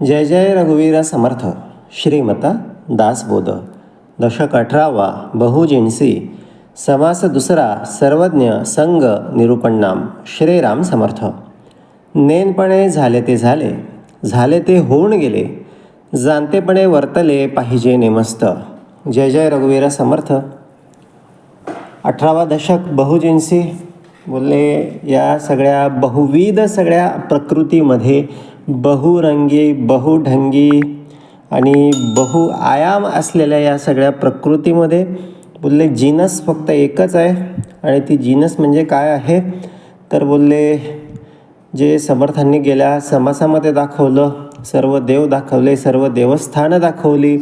जय जय रघुवीर समर्थ. श्रीमता दासबोध. दशक 18वा. बहुजिन्सी. समास दुसरा. सर्वज्ञ संग निरूपणनाम. श्रीराम समर्थ. नेनपणे झाले ते झाले, झाले ते होऊन गेले, जाणतेपणे वर्तले पाहिजे नेमस्त. जय जय रघुवीर समर्थ. 18वा दशक बहुजिन्सी. बोलले या सगळ्या बहुविध सगळ्या प्रकृतीमध्ये बहुरंगी बहुढंगी आणि बहुआयाम असलेल्या या सगळ्या प्रकृतीमध्ये बोलले जिनस फक्त एकच आहे. आणि ती जिनस म्हणजे काय आहे तर बोलले जे समर्थांनी गेल्या समासामध्ये दाखवलं, सर्व देव दाखवले, सर्व देवस्थानं दाखवली,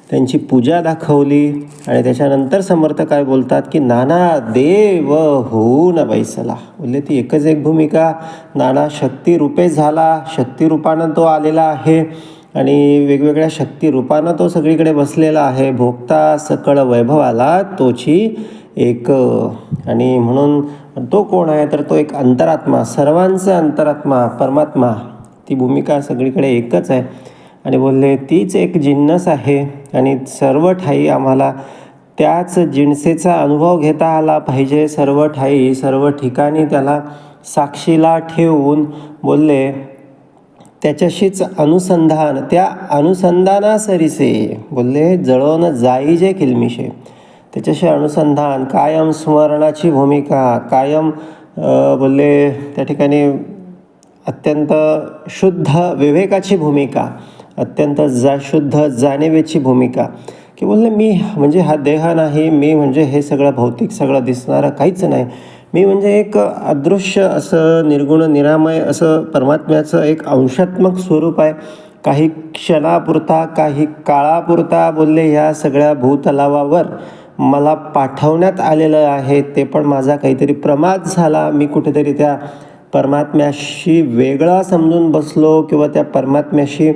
त्यांची पूजा दाखवली. आणि त्याच्यानंतर समर्थ काय बोलतात की नाना देव होऊन बैसला. बोलले ती एकच एक भूमिका. नाना शक्तिरूपे झाला, शक्तिरूपानं तो आलेला आहे आणि वेगवेगळ्या शक्तिरूपानं तो सगळीकडे बसलेला आहे. भोगता सकळ वैभवाला तोची एक. आणि म्हणून तो कोण आहे तर तो एक अंतरात्मा, सर्वांचा अंतरात्मा परमात्मा. ती भूमिका सगळीकडे एकच आहे. आणि बोलले तीच एक जिन्नस आहे आणि सर्व ठाई आम्हाला त्याच जिन्सेचा अनुभव घेता आला पाहिजे. सर्व ठाई सर्व ठिकाणी त्याला साक्षीला ठेवून बोलले त्याच्याशीच अनुसंधान, त्या अनुसंधानासरीसे बोलले जळवून जाई जे किलमिशे. त्याच्याशी अनुसंधान, कायम स्मरणाची भूमिका, कायम बोलले त्या ठिकाणी अत्यंत शुद्ध विवेकाची भूमिका, अत्यंत शुद्ध जाणीवेची भूमिका. की बोलले मी म्हणजे हा देह नाही, मी म्हणजे हे सगळं भौतिक सगळं दिसणारं काहीच नाही, मी म्हणजे एक अदृश्य असं निर्गुण निरामय असं परमात्म्याचं एक अंशात्मक स्वरूप आहे. काही क्षणापुरता काही काळापुरता बोलले ह्या सगळ्या भूतलावावर मला पाठवण्यात आलेलं आहे. ते पण माझा काहीतरी प्रमाद झाला, मी कुठेतरी त्या परमात्म्याशी वेगळा समजून बसलो किंवा त्या परमात्म्याशी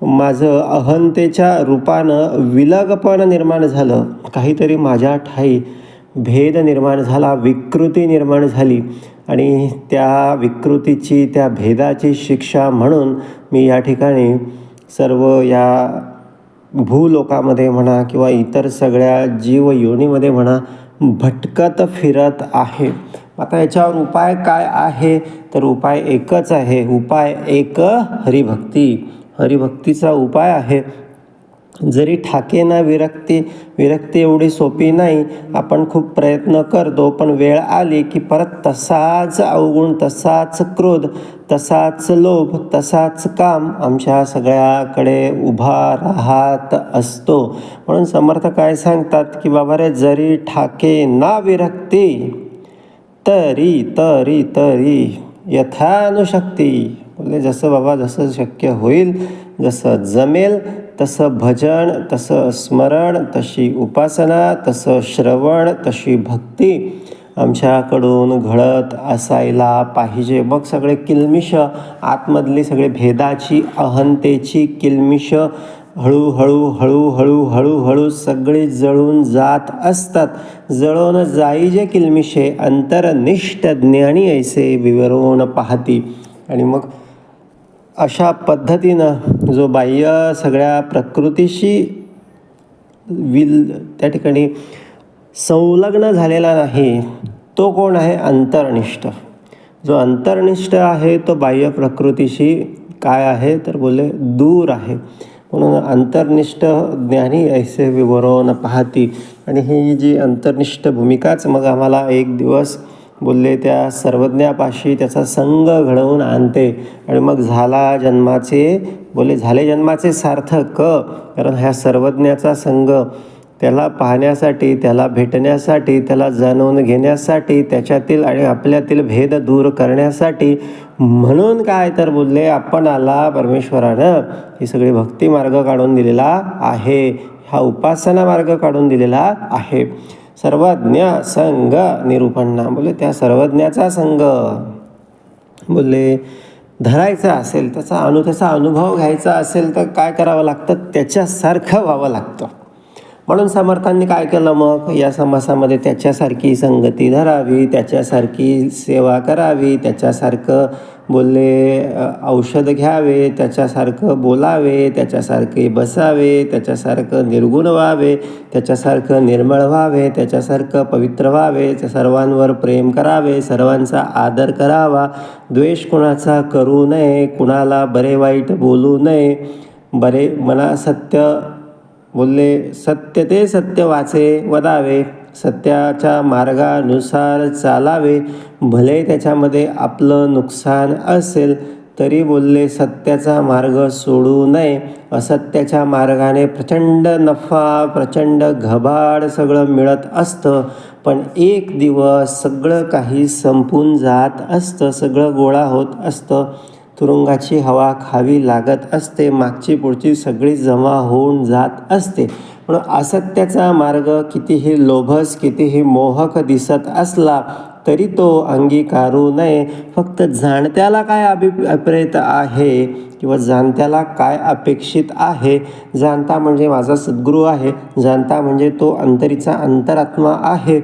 माझं अहंतेच्या रूपानं विलगपण निर्माण झालं. काहीतरी माझ्या ठाई भेद निर्माण झाला, विकृती निर्माण झाली. आणि त्या विकृतीची त्या भेदाची शिक्षा म्हणून मी या ठिकाणी सर्व या भूलोकामध्ये म्हणा किंवा इतर सगळ्या जीवयोनीमध्ये म्हणा भटकत फिरत आहे. आता याच्यावर उपाय काय आहे तर उपाय एकच आहे. उपाय एक हरिभक्ती. हरिभक्तीचा उपाय आहे. जरी ठाकेना विरक्ती एवढी सोपी नाही. आपण खूप प्रयत्न करतो पण वेळ आली की परत तसाच अवगुण, तसाच क्रोध, तसाच लोभ, तसाच काम आमच्या सगळ्याकडे उभा राहत असतो. म्हणून समर्थ काय सांगतात की बाबा रे जरी ठाकेना विरक्ती तरी तरी तरी यथानुशक्ती. बोलले जसं बाबा जसं शक्य होईल, जसं जमेल तसं भजन, तसं स्मरण, तशी उपासना, तसं श्रवण, तशी भक्ती आमच्याकडून घडत असायला पाहिजे. मग सगळे किलमिश आतमधली सगळे भेदाची अहंतेची किलमिश हळूहळू हळूहळू हळूहळू सगळे जळून जात असतात. जळून जाई जे किलमिशे अंतरनिष्ठ ज्ञानी ऐसे विवरून पाहती. आणि मग अशा पद्धतीनं जो बाह्य सगळ्या प्रकृतीशी त्या ठिकाणी संलग्न झालेला नाही तो कोण आहे अंतर्निष्ठ. जो अंतर्निष्ठ आहे तो बाह्य प्रकृतीशी काय आहे तर बोले दूर आहे. म्हणून अंतर्निष्ठ ज्ञानी ऐसे विवरून पाहती. आणि ही जी अंतर्निष्ठ भूमिकाच मग आम्हाला एक दिवस बोलले त्या सर्वज्ञापाशी त्याचा संग घडवून आणते. आणि मग झाला जन्माचे सार्थक. कारण ह्या सर्वज्ञाचा संग त्याला पाहण्यासाठी, त्याला भेटण्यासाठी, त्याला जाणून घेण्यासाठी, त्याच्यातील आणि आपल्यातील भेद दूर करण्यासाठी. म्हणून काय तर बोलले आपणाला परमेश्वरानं ही सगळी भक्ती मार्ग काढून दिलेला आहे, हा उपासना मार्ग काढून दिलेला आहे. सर्वज्ञ संग निरूपणनाम. बोले त्या सर्वज्ञाचा संग बोलले धरायचा असेल, त्याचा अनुभव घ्यायचा असेल तर काय करावं लागतं, त्याच्यासारखं व्हावं लागतं. म्हणून समर्थांनी काय केलं मग या समासामध्ये त्याच्यासारखी संगती धरावी, त्याच्यासारखी सेवा करावी, त्याच्यासारखं बोलले औषध घ्यावे, त्याच्यासारखं बोलावे, त्याच्यासारखे बसावे, त्याच्यासारखं निर्गुण व्हावे, त्याच्यासारखं निर्मळ व्हावे, त्याच्यासारखं पवित्र व्हावे, सर्वांवर प्रेम करावे, सर्वांचा आदर करावा, द्वेष कुणाचा करू नये, कुणाला बरे वाईट बोलू नये, मला सत्य बोलले सत्य ते सत्य वाचे वदावे, सत्याच्या मार्गानुसार चालावे, भले त्याच्यामध्ये आपलं नुकसान असेल तरी बोलले सत्याचा मार्ग सोडू नये. असत्याच्या मार्गाने प्रचंड नफा, प्रचंड घबाड सगळं मिळत असतं, पण एक दिवस सगळं काही संपून जात असतं, सगळं गोळा होत असतं, तुरुंगाची हवा खावी लागत असते, मागची पुढची सगळी जमा होऊन जात असते. म्हणून असत्याचा मार्ग कितीही लोभस, कितीही मोहक दिसत असला तरी तो अंगीकारू नये. फक्त जाणत्याला काय अभिप्रेत आहे किंवा जाणत्याला काय अपेक्षित आहे, जाणता म्हणजे माझा सद्गुरू आहे, जाणता म्हणजे तो अंतरीचा अंतरात्मा आहे,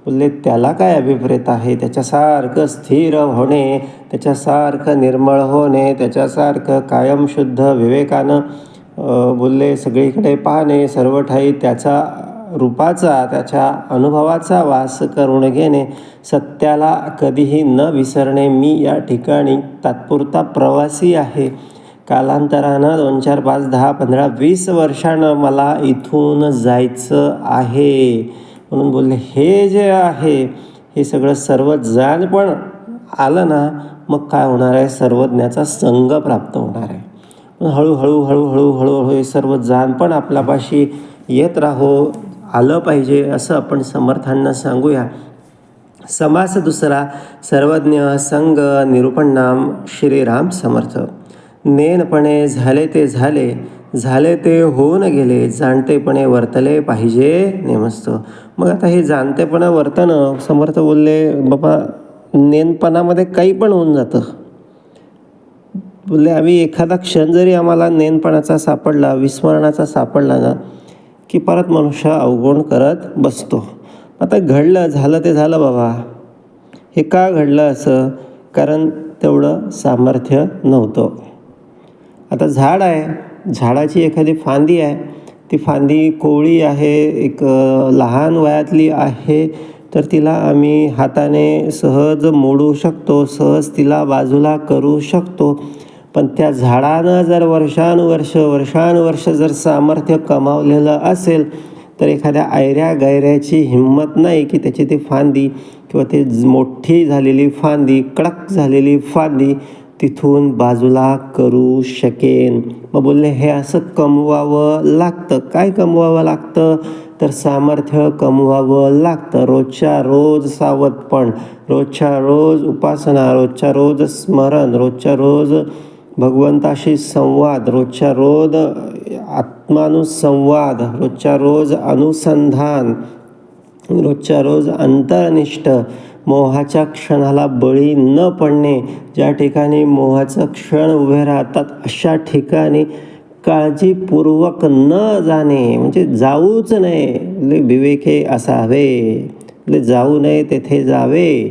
बोलले त्याला काय अभिप्रेत आहे, त्याच्यासारखं स्थिर होणे, त्याच्यासारखं निर्मळ होणे, त्याच्यासारखं कायम शुद्ध विवेकानं बोलले सगळीकडे पाहणे, सर्व ठाई त्याचा रूपाचा, त्याच्या अनुभवाचा वास करून घेणे, सत्याला कधीही न विसरणे. मी या ठिकाणी तात्पुरता प्रवासी आहे, कालांतरानं 2, 4, 5, 10, 15, 20 वर्षानं मला इथून जायचं आहे. म्हणून बोलले हे जे आहे हे सगळं सर्व जाणपण आलं ना, मग काय होणार आहे, सर्वज्ञाचा संग प्राप्त होणार आहे. हळूहळू हळूहळू हळूहळू हे सर्व जाणपण आपल्यापाशी येत आलं पाहिजे असं आपण समर्थांना सांगूया. समास दुसरा, सर्वज्ञ संग निरूपण नाम श्रीराम समर्थ. नेनपणे झाले ते झाले, झाले ते होऊन गेले, जाणतेपणे वर्तले पाहिजे नेमस्त. मग आता हे जाणतेपणा वर्तनं समर्थ बोलले बाबा नेनपणामध्ये काही पण होऊन जातं. बोलले आम्ही एखादा क्षण जरी आम्हाला नेनपणाचा सापडला, विस्मरणाचा सापडला ना, की परत मनुष्य अवगुण करत बसतो. आता घडलं, झालं ते झालं बाबा. हे का घडलं असं? कारण तेवढं सामर्थ्य नव्हतं. आता झाड आहे, झाडाची एखादी फांदी आहे, ती फांदी कोवळी आहे, एक लहान वयातली आहे, तर तिला आम्ही हाताने सहज मोडू शकतो, सहज तिला बाजूला करू शकतो. पण त्या झाडानं जर वर्षानुवर्ष जर सामर्थ्य कमावलेलं असेल तर एखाद्या ऐऱ्या गैऱ्याची हिंमत नाही की त्याची ती फांदी किंवा ते मोठी झालेली फांदी, कडक झालेली फांदी तिथून बाजूला करू शकेन. मग बोलले हे असं कमवावं लागतं. काय कमवावं लागतं? तर सामर्थ्य कमवावं लागतं. रोजच्या रोज सावधपण, रोजच्या रोज उपासना, रोजच्या रोज स्मरण, रोजच्या रोज भगवंताशी संवाद, रोजच्या रोज आत्मानुसंवाद, रोजच्या रोज अनुसंधान, रोजच्या रोज अंतरनिष्ठ, मोहाच्या क्षणाला बळी न पडणे. ज्या ठिकाणी मोहाचं क्षण उभे राहतात अशा ठिकाणी काळजीपूर्वक न जाणे, म्हणजे जाऊच नये. विवेके असावे, जाऊ नये तेथे जावे,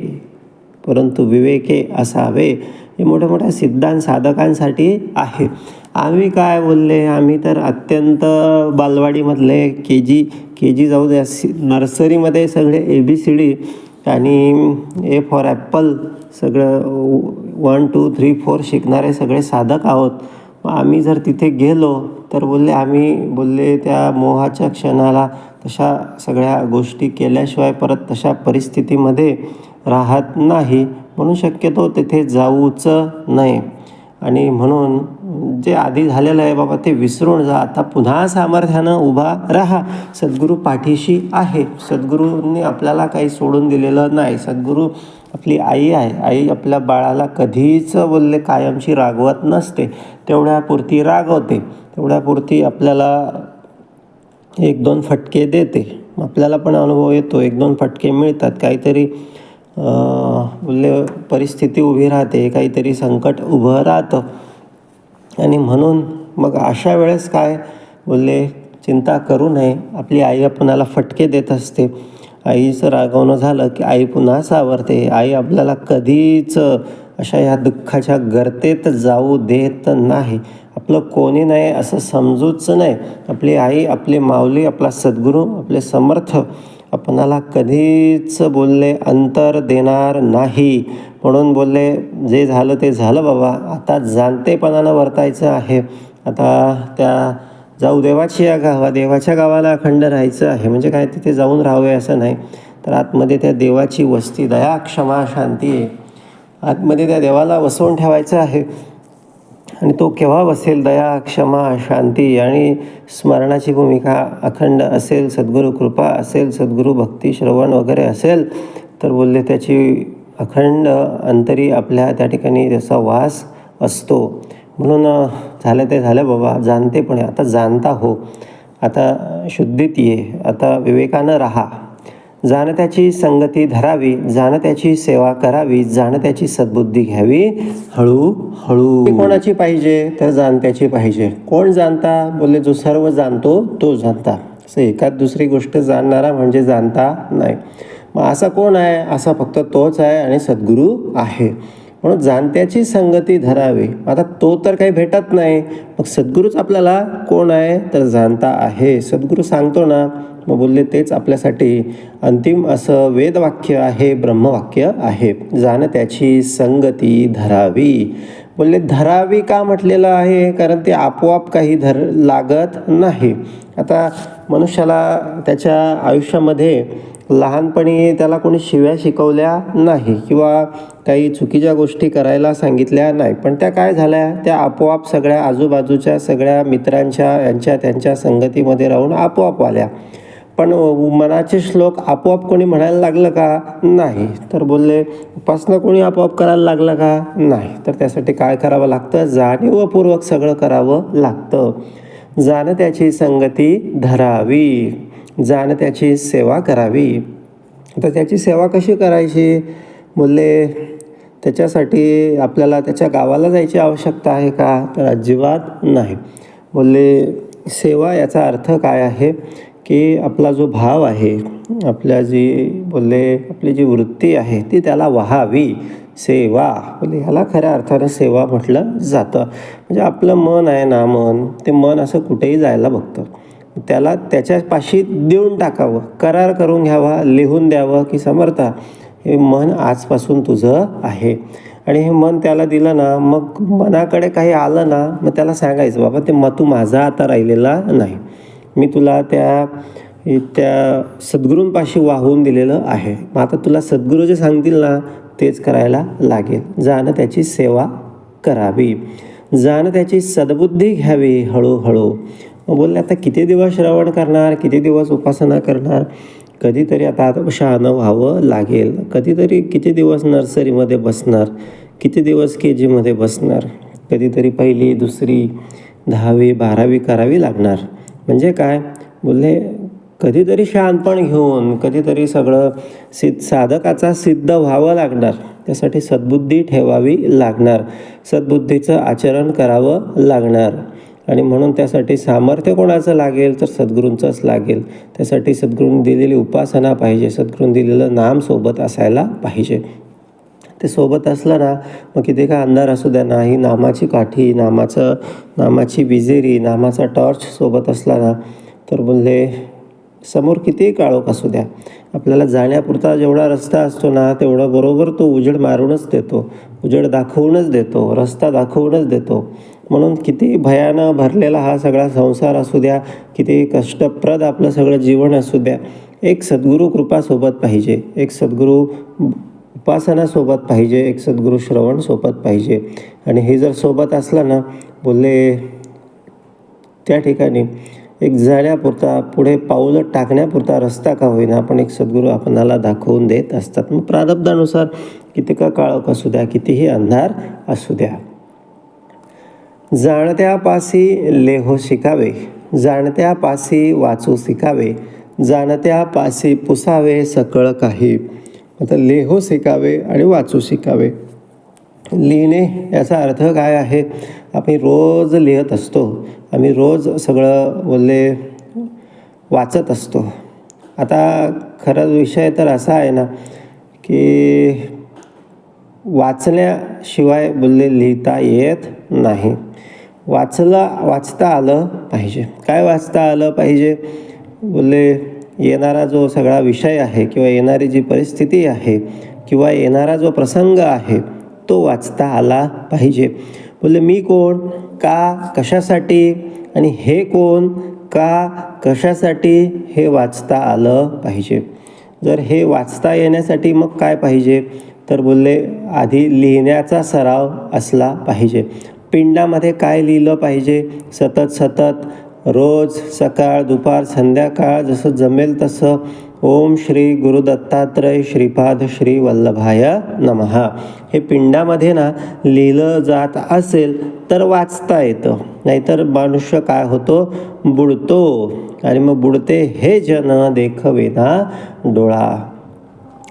परंतु विवेके असावे. हे मोठ्या मोठ्या सिद्धांत साधकांसाठी आहे. आम्ही काय बोलले, आम्ही तर अत्यंत बालवाडीमधले के जी जाऊ द्या, नर्सरीमध्ये सगळे ABCD आणि A फॉर ॲपल सगळं 1, 2, 3, 4 शिकणारे सगळे साधक आहोत. आम्ही जर तिथे गेलो तर बोलले त्या मोहाच्या क्षणाला तशा सगळ्या गोष्टी केल्याशिवाय परत तशा परिस्थितीमध्ये राहत नाही. म्हणून शक्यतो तेथे जाऊच नये. आणि म्हणून जे आधी झालेलं आहे बाबा ते विसरून जा. आता पुन्हा सामर्थ्यानं उभा राहा. सद्गुरू पाठीशी आहे. सद्गुरूंनी आपल्याला काही सोडून दिलेलं नाही. सद्गुरू आपली आई आहे. आई आपल्या बाळाला कधीच बोलले कायमची रागवत नसते. तेवढ्यापुरती रागवते, तेवढ्यापुरती आपल्याला 1-2 फटके देते. आपल्याला पण अनुभव येतो, 1-2 फटके मिळतात, काहीतरी बोलले परिस्थिती उभी राहते, काहीतरी संकट उभं राहतं. आणि म्हणून मग अशा वेळेस काय बोलले, चिंता करू नये. आपली आई आपणाला फटके देत असते. आईचं रागवणं झालं की आई पुन्हा सावरते. आई आपल्याला कधीच अशा ह्या दुःखाच्या गर्तेत जाऊ देत नाही. आपलं कोणी नाही असं समजूच नाही. आपली आई, आपली माऊली, आपला सद्गुरू, आपले समर्थ आपणाला कधीच बोलले अंतर देणार नाही. म्हणून बोलले जे झालं ते झालं बाबा, आता जाणतेपणानं वर्तायचं आहे. आता त्या जाऊ देवाच्या गावाला अखंड राहायचं आहे. म्हणजे काय, तिथे जाऊन राहावे असं नाही, तर आतमध्ये त्या देवाची वस्ती दया क्षमा शांती आहे. आतमध्ये त्या देवाला वसवून ठेवायचं आहे. आणि तो केव्हा वसेल, दया क्षमा शांती आणि स्मरणाची भूमिका अखंड असेल, सद्गुरू कृपा असेल, सद्गुरू भक्ती श्रवण वगैरे असेल, तर बोलले त्याची अखंड अंतरी आपल्या त्या ठिकाणी त्याचा वास असतो. म्हणून झालं ते झालं बाबा, जाणतेपणे आता जाणता हो, आता शुद्धीत ये, आता विवेकानं राहा, जाणत्याची संगती धरावी, जाणत्याची सेवा करावी, जाणत्याची सद्बुद्धी घ्यावी हळूहळू. कोणाची पाहिजे, तर जाणत्याची पाहिजे. कोण जाणता, बोलले जो सर्व जाणतो तो जाणता. असं एकाच दुसरी गोष्ट जाणणारा म्हणजे जाणता नाही. मग असा कोण आहे, असा फक्त तोच आहे आणि सद्गुरू आहे. म्हणून जाणत्याची संगती धरावी. आता तो तर काही भेटत नाही, मग सद्गुरूच आपल्याला कोण आहे, तर जाणता आहे. सद्गुरू सांगतो ना, मग बोलले तेच आपल्यासाठी अंतिम असं वेदवाक्य आहे, ब्रह्मवाक्य आहे. जाणत्याची संगती धरावी. बोलले धरावी का म्हटलेलं आहे, कारण ते आपोआप काही लागत नाही. आता मनुष्याला त्याच्या आयुष्यामध्ये लहानपणी त्याला कोणी शिव्या शिकवल्या नाही किंवा काही चुकीच्या गोष्टी करायला सांगितल्या नाही, पण त्या काय झाल्या, त्या आपोआप सगळ्या आजूबाजूच्या सगळ्या मित्रांच्या त्यांच्या संगतीमध्ये राहून आपोआप आल्या. पण मनाचे श्लोक आपोआप कोणी म्हणायला लागलं का, नाही. तर बोलले उपासना कोणी आपोआप करायला लागलं का, नाही. तर त्यासाठी काय करावं लागतं, जाणीवपूर्वक सगळं करावं लागतं. जाणत्याची संगती धरावी, जाणत्याची सेवा करावी. तर त्याची सेवा कशी करायची, बोलले त्याच्यासाठी आपल्याला त्याच्या गावाला जायची आवश्यकता आहे का, तर अजिबात नाही. बोलले सेवा याचा अर्थ काय आहे की आपला जो भाव आहे, आपल्या आपली जी वृत्ती आहे ती त्याला वाहावी. सेवा बोलले ह्याला खऱ्या अर्थानं सेवा म्हटलं जातं. म्हणजे आपलं मन आहे ना, ते मन असं कुठेही जायला बघतं, त्याला त्याच्यापाशी देऊन टाकावं, करार करून घ्यावा, लिहून द्यावं की समर्था हे मन आजपासून तुझं आहे. आणि हे मन त्याला दिलं ना, मग मनाकडे काही आलं ना, मग त्याला सांगायचं बाबा ते तू माझा आता राहिलेला नाही, मी तुला त्या सद्गुरूंपाशी वाहून दिलेलं आहे. मग आता तुला सद्गुरू जे सांगतील ना तेच करायला लागेल. जाणं त्याची सेवा करावी, जाणं त्याची सद्बुद्धी घ्यावी हळूहळू. मग बोलले आता किती दिवस श्रवण करणार, किती दिवस उपासना करणार, कधीतरी आता शहाणं व्हावं लागेल. कधीतरी किती दिवस नर्सरीमध्ये बसणार, किती दिवस KGमध्ये बसणार, कधीतरी 1ली 2री 10वी 12वी करावी लागणार. म्हणजे काय, बोलले कधीतरी शहाणपण घेऊन कधीतरी सगळं साधकाचा सिद्ध व्हावं लागणार. त्यासाठी सद्बुद्धी ठेवावी लागणार, सद्बुद्धीचं आचरण करावं लागणार. आणि म्हणून त्यासाठी सामर्थ्य कोणाचं लागेल, तर सद्गुरूंचंच लागेल. त्यासाठी सद्गुरूंनी दिलेली उपासना पाहिजे, सद्गुरूंनी दिलेलं नाम सोबत असायला पाहिजे. ते सोबत असलं ना, मग किती का अंधार असू द्या ना, ही नामाची काठी, नामाची विजेरी, नामाचा टॉर्च सोबत असला ना, तर बोलले समोर कितीही काळोख असू द्या, आपल्याला जाण्यापुरता जेवढा रस्ता असतो ना, तेवढा बरोबर तो उजेड मारूनच देतो, उजेड दाखवूनच देतो, रस्ता दाखवूनच देतो. म्हणून किती भयानं भरलेला हा सगळा संसार असू द्या, किती कष्टप्रद आपलं सगळं जीवन असू द्या, एक सद्गुरू कृपा सोबत पाहिजे, एक सद्गुरू उपासना सोबत पाहिजे, एक सद्गुरू श्रवण सोबत पाहिजे. आणि हे जर सोबत असलं ना, बोलले त्या ठिकाणी एक जाण्यापुरता, पुढे पाऊलं टाकण्यापुरता रस्ता का होईना, पण एक सद्गुरू आपणाला दाखवून देत असतात. मग प्रारब्धानुसार किती का काळोख असू द्या, कितीही अंधार असू द्या. जाणत्यापासी लेहो शिकावे, जाणत्यापासी वाचू शिकावे, जाणत्यापासी पुसावे सकळ काही. आता लेहो शिकावे आणि वाचू शिकावे. लिहिणे याचा अर्थ काय आहे, आम्ही रोज लिहत असतो, आम्ही रोज सगळं बोलले वाचत असतो. आता खरा विषय तर असा आहे ना की वाचण्याशिवाय बोलले लिहिता येत नाही. वाचता आलं पाहिजे. काय वाचता आलं पाहिजे? बोलले येणारा जो सगळा विषय आहे किंवा येणारी जी परिस्थिती आहे किंवा येणारा जो प्रसंग आहे तो वाचता आला पाहिजे. बोलले मी कोण, का, कशासाठी आणि हे कोण, का, कशासाठी हे वाचता आलं पाहिजे. जर हे वाचता येण्यासाठी मग काय पाहिजे तर बोलले आधी लिहिण्याचा सराव असला पाहिजे. पिंडामध्ये काय लिहिलं पाहिजे सतत रोज सकाळ दुपार संध्याकाळ जसं जमेल तसं ओम श्री गुरु दत्तात्रय श्रीपाद श्री वल्लभाय नमः हे पिंडामध्ये ना लिहिलं जात असेल तर वाचता येतं. नाहीतर मनुष्य काय होतो, बुडतो. आणि मग बुडते हे जन देखवेना डोळा.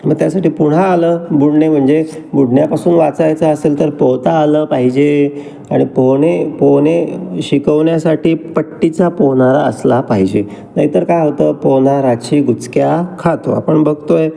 मग त्यासाठी पुन्हा आलं. बुडणे म्हणजे बुडण्यापासून वाचायचं असेल तर पोहता आलं पाहिजे. आणि पोहणे शिकवण्यासाठी पट्टीचा पोहणारा असला पाहिजे. नाहीतर काय होतं, पोहणाराची गुचक्या खातो. आपण बघतोय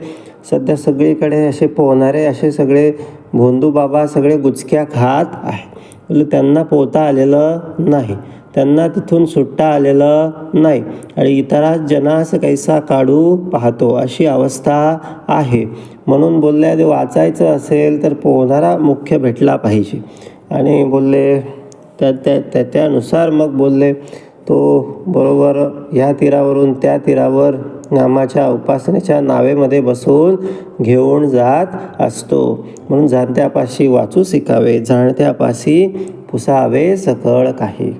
सध्या सगळीकडे असे पोहणारे असे सगळे भोंदू बाबा सगळे गुचक्या खात आहे. म्हणजे त्यांना पोहता आलेलं नाही, त्यांना तिथून सुटता आलेलं नाही आणि इतरात जनास कैसा काढू पाहतो अशी अवस्था आहे. म्हणून बोलले ते वाचायचं असेल तर पोहणारा मुख्य भेटला पाहिजे. आणि बोलले त्यानुसार मग बोलले तो बरोबर ह्या तीरावरून त्या तीरावर नामाच्या उपासनेच्या नावेमध्ये बसून घेऊन जात असतो. म्हणून जाणत्यापाशी वाचू शिकावे, जाणत्यापाशी पुसावे सकळ काही.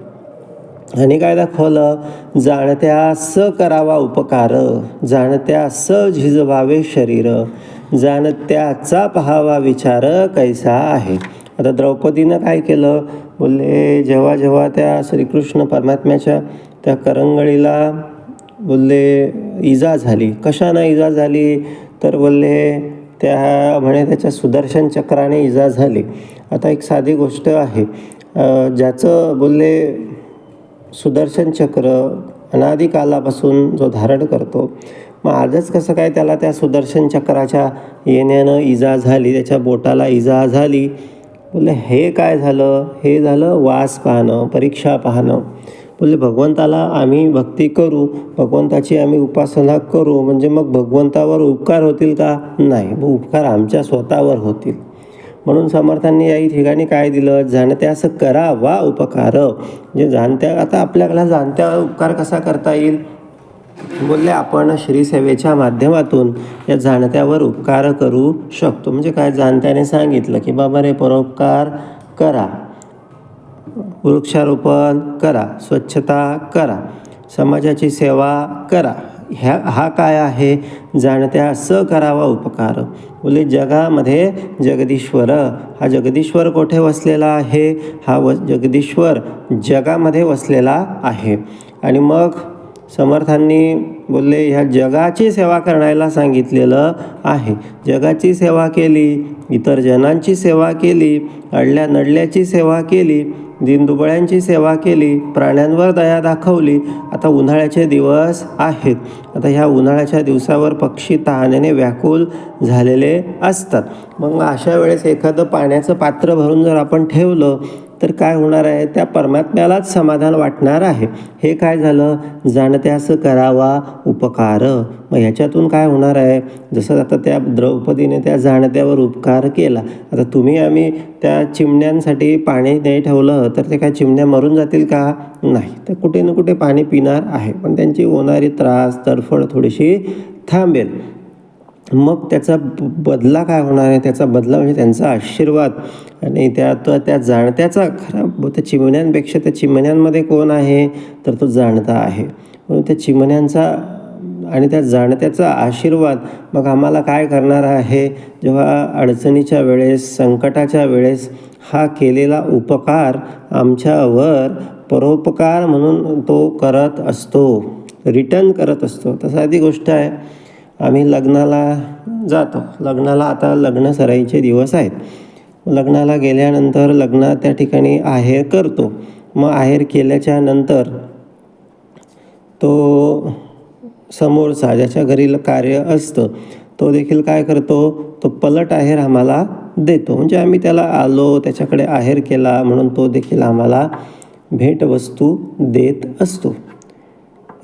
आणि काय दाखवलं, जाणत्या स करावा उपकार, जाणत्या स झिजवावे शरीर, जाणत्याचा पहावा विचार कैसा आहे. आता द्रौपदीनं काय केलं, बोलले जेव्हा जेव्हा त्या श्रीकृष्ण परमात्म्याच्या त्या करंगळीला बोलले इजा झाली. कशानं इजा झाली तर बोलले त्या म्हणे त्याच्या सुदर्शन चक्राने इजा झाली. आता एक साधी गोष्ट आहे, ज्याचं बोलले सुदर्शन चक्र अनादिकालापासून जो धारण करतो, मग आजच कसं काय त्याला त्या सुदर्शन चक्राच्या येण्यानं इजा झाली, त्याच्या बोटाला इजा झाली. बोलले हे काय झालं, हे झालं वास पाहणं, परीक्षा पाहणं. बोलले भगवंताला आम्ही भक्ती करू, भगवंताची आम्ही उपासना करू म्हणजे मग भगवंतावर उपकार होतील का? नाही, मग उपकार आमच्या स्वतःवर होतील. म्हणून समर्थांनी या ठिकाणी काय दिलं, जाणत्या असं करावा उपकार. म्हणजे जाणत्या, आता आपल्याला जाणत्या उपकार कसा करता येईल, बोलले आपण श्रीसेवेच्या माध्यमातून या जाणत्यावर उपकार करू शकतो. म्हणजे काय, जाणत्याने सांगितलं की बाबा रे परोपकार करा, वृक्षारोपण करा, स्वच्छता करा, समाजाची सेवा करा. हा काय आहे, जाणत्या स करावा उपकार. बोले जगामध्ये जगदीश्वर, हा जगदीश्वर कोठे वसलेला आहे, हा जगदीश्वर जगामध्ये वसलेला आहे. आणि मग समर्थांनी बोलले ह्या जगाची सेवा करायला सांगितलेलं आहे. जगाची सेवा केली, इतर जनांची सेवा केली, अडल्या नडल्याची सेवा केली, दीनदुबळ्यांची सेवा केली, प्राण्यांवर दया दाखवली. आता उन्हाळ्याचे दिवस आहेत, आता ह्या उन्हाळ्याच्या दिवसावर पक्षी तहानेने व्याकुल झालेले असतात. मग अशा वेळेस एखादं पाण्याचं पात्र भरून जर आपण ठेवलं तर काय होणार आहे, त्या परमात्म्यालाच समाधान वाटणार आहे. हे काय झालं, जाणत्यास करावा उपकार. मग ह्याच्यातून काय होणार आहे, जसं आता त्या द्रौपदीने त्या जाणत्यावर उपकार केला. आता तुम्ही आम्ही त्या चिमण्यांसाठी पाणी नाही ठेवलं तर ते काय चिमण्या मरून जातील का? नाही, तर कुठे ना कुठे पाणी पिणार आहे, पण त्यांची होणारी त्रास तडफड थोडीशी थांबेल. मग त्याचा बदला काय होणार आहे, त्याचा बदला म्हणजे त्यांचा आशीर्वाद. आणि त्या जाणत्याचा खरा, त्या चिमण्यांपेक्षा त्या चिमण्यांमध्ये कोण आहे तर तो जाणता आहे. म्हणून त्या चिमण्यांचा आणि त्या जाणत्याचा आशीर्वाद मग आम्हाला काय करणार आहे, जेव्हा अडचणीच्या वेळेस संकटाच्या वेळेस हा केलेला उपकार आमच्यावर परोपकार म्हणून तो करत असतो, रिटर्न करत असतो. तर साधी गोष्ट आहे, आम्ही लग्नाला जातो, आता लग्न सराईचे दिवस आहेत. लग्नाला गेल्यानंतर लग्नात त्या ठिकाणी आहेर करतो. मग आहेर केल्याच्या नंतर तो समोरचा ज्याच्या घरी कार्य असतं तो देखील काय करतो, तो पलट आहेर आम्हाला देतो. म्हणजे आम्ही त्याला आलो, त्याच्याकडे आहेर केला म्हणून तो देखील आम्हाला भेटवस्तू देत असतो.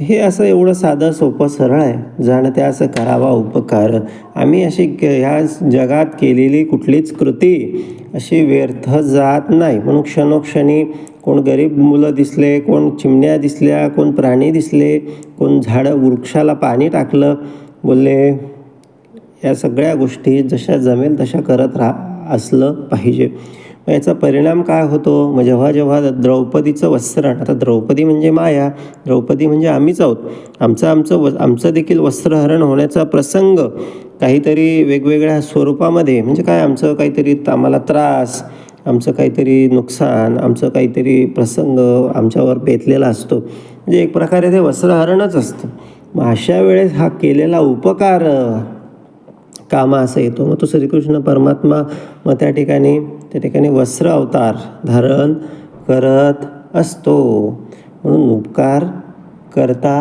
हे असं एवढं साधं सोपं सरळ आहे. जाणते असं करावा उपकार. आम्ही अशी ह्या जगात केलेली कुठलीच कृती अशी व्यर्थ जात नाही. म्हणून क्षणोक्षणी कोण गरीब मुलं दिसले, कोण चिमण्या दिसल्या, कोण प्राणी दिसले, कोण झाडं वृक्षाला पाणी टाकलं, बोलले या सगळ्या गोष्टी जशा जमेल तशा करत असलं पाहिजे. याचा परिणाम काय होतो? मग जेव्हा जेव्हा द्रौपदीचं वस्त्रण, आता द्रौपदी म्हणजे माया, द्रौपदी म्हणजे आम्हीच आहोत. आमचं देखील वस्त्रहरण होण्याचा प्रसंग काहीतरी वेगवेगळ्या स्वरूपामध्ये, म्हणजे काय आमचं काहीतरी आम्हाला त्रास, आमचं काहीतरी नुकसान, आमचं काहीतरी प्रसंग आमच्यावर बेतलेला असतो. म्हणजे एक प्रकारे ते वस्त्रहरणच असतं. मग अशा वेळेस हा केलेला उपकार कामा असा येतो. मग तो श्रीकृष्ण परमात्मा मग त्या ठिकाणी वस्त्र अवतार धारण करत असतो. म्हणून उपकार करता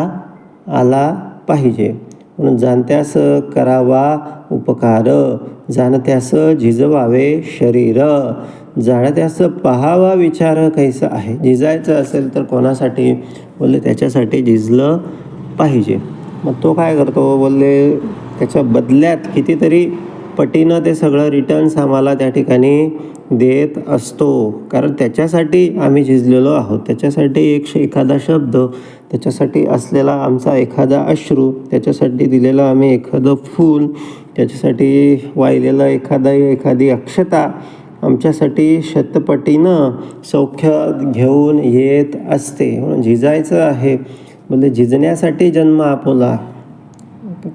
आला पाहिजे. म्हणून जाणत्यास करावा उपकार, जाणत्यास झिजवावे शरीर, जाणत्यास पहावा विचार कैसा आहे. झिजायचं असेल तर कोणासाठी? बोलले त्याच्यासाठी झिजलं पाहिजे. मग तो काय करतो? बोलले त्याच्या बदल्यात कितीतरी पटीनं ते सगळं रिटर्न्स आम्हाला त्या ठिकाणी देत असतो. कारण त्याच्यासाठी आम्ही झिजलेलो आहोत. त्याच्यासाठी एखादा शब्द, त्याच्यासाठी असलेला आमचा एखादा अश्रू, त्याच्यासाठी दिलेलं आम्ही एखादं फूल, त्याच्यासाठी वाहिलेलं एखादी अक्षता आमच्यासाठी शतपटीनं सौख्य घेऊन येत असते. म्हणून झिजायचं आहे. म्हणजे झिजण्यासाठी जन्म आपुला,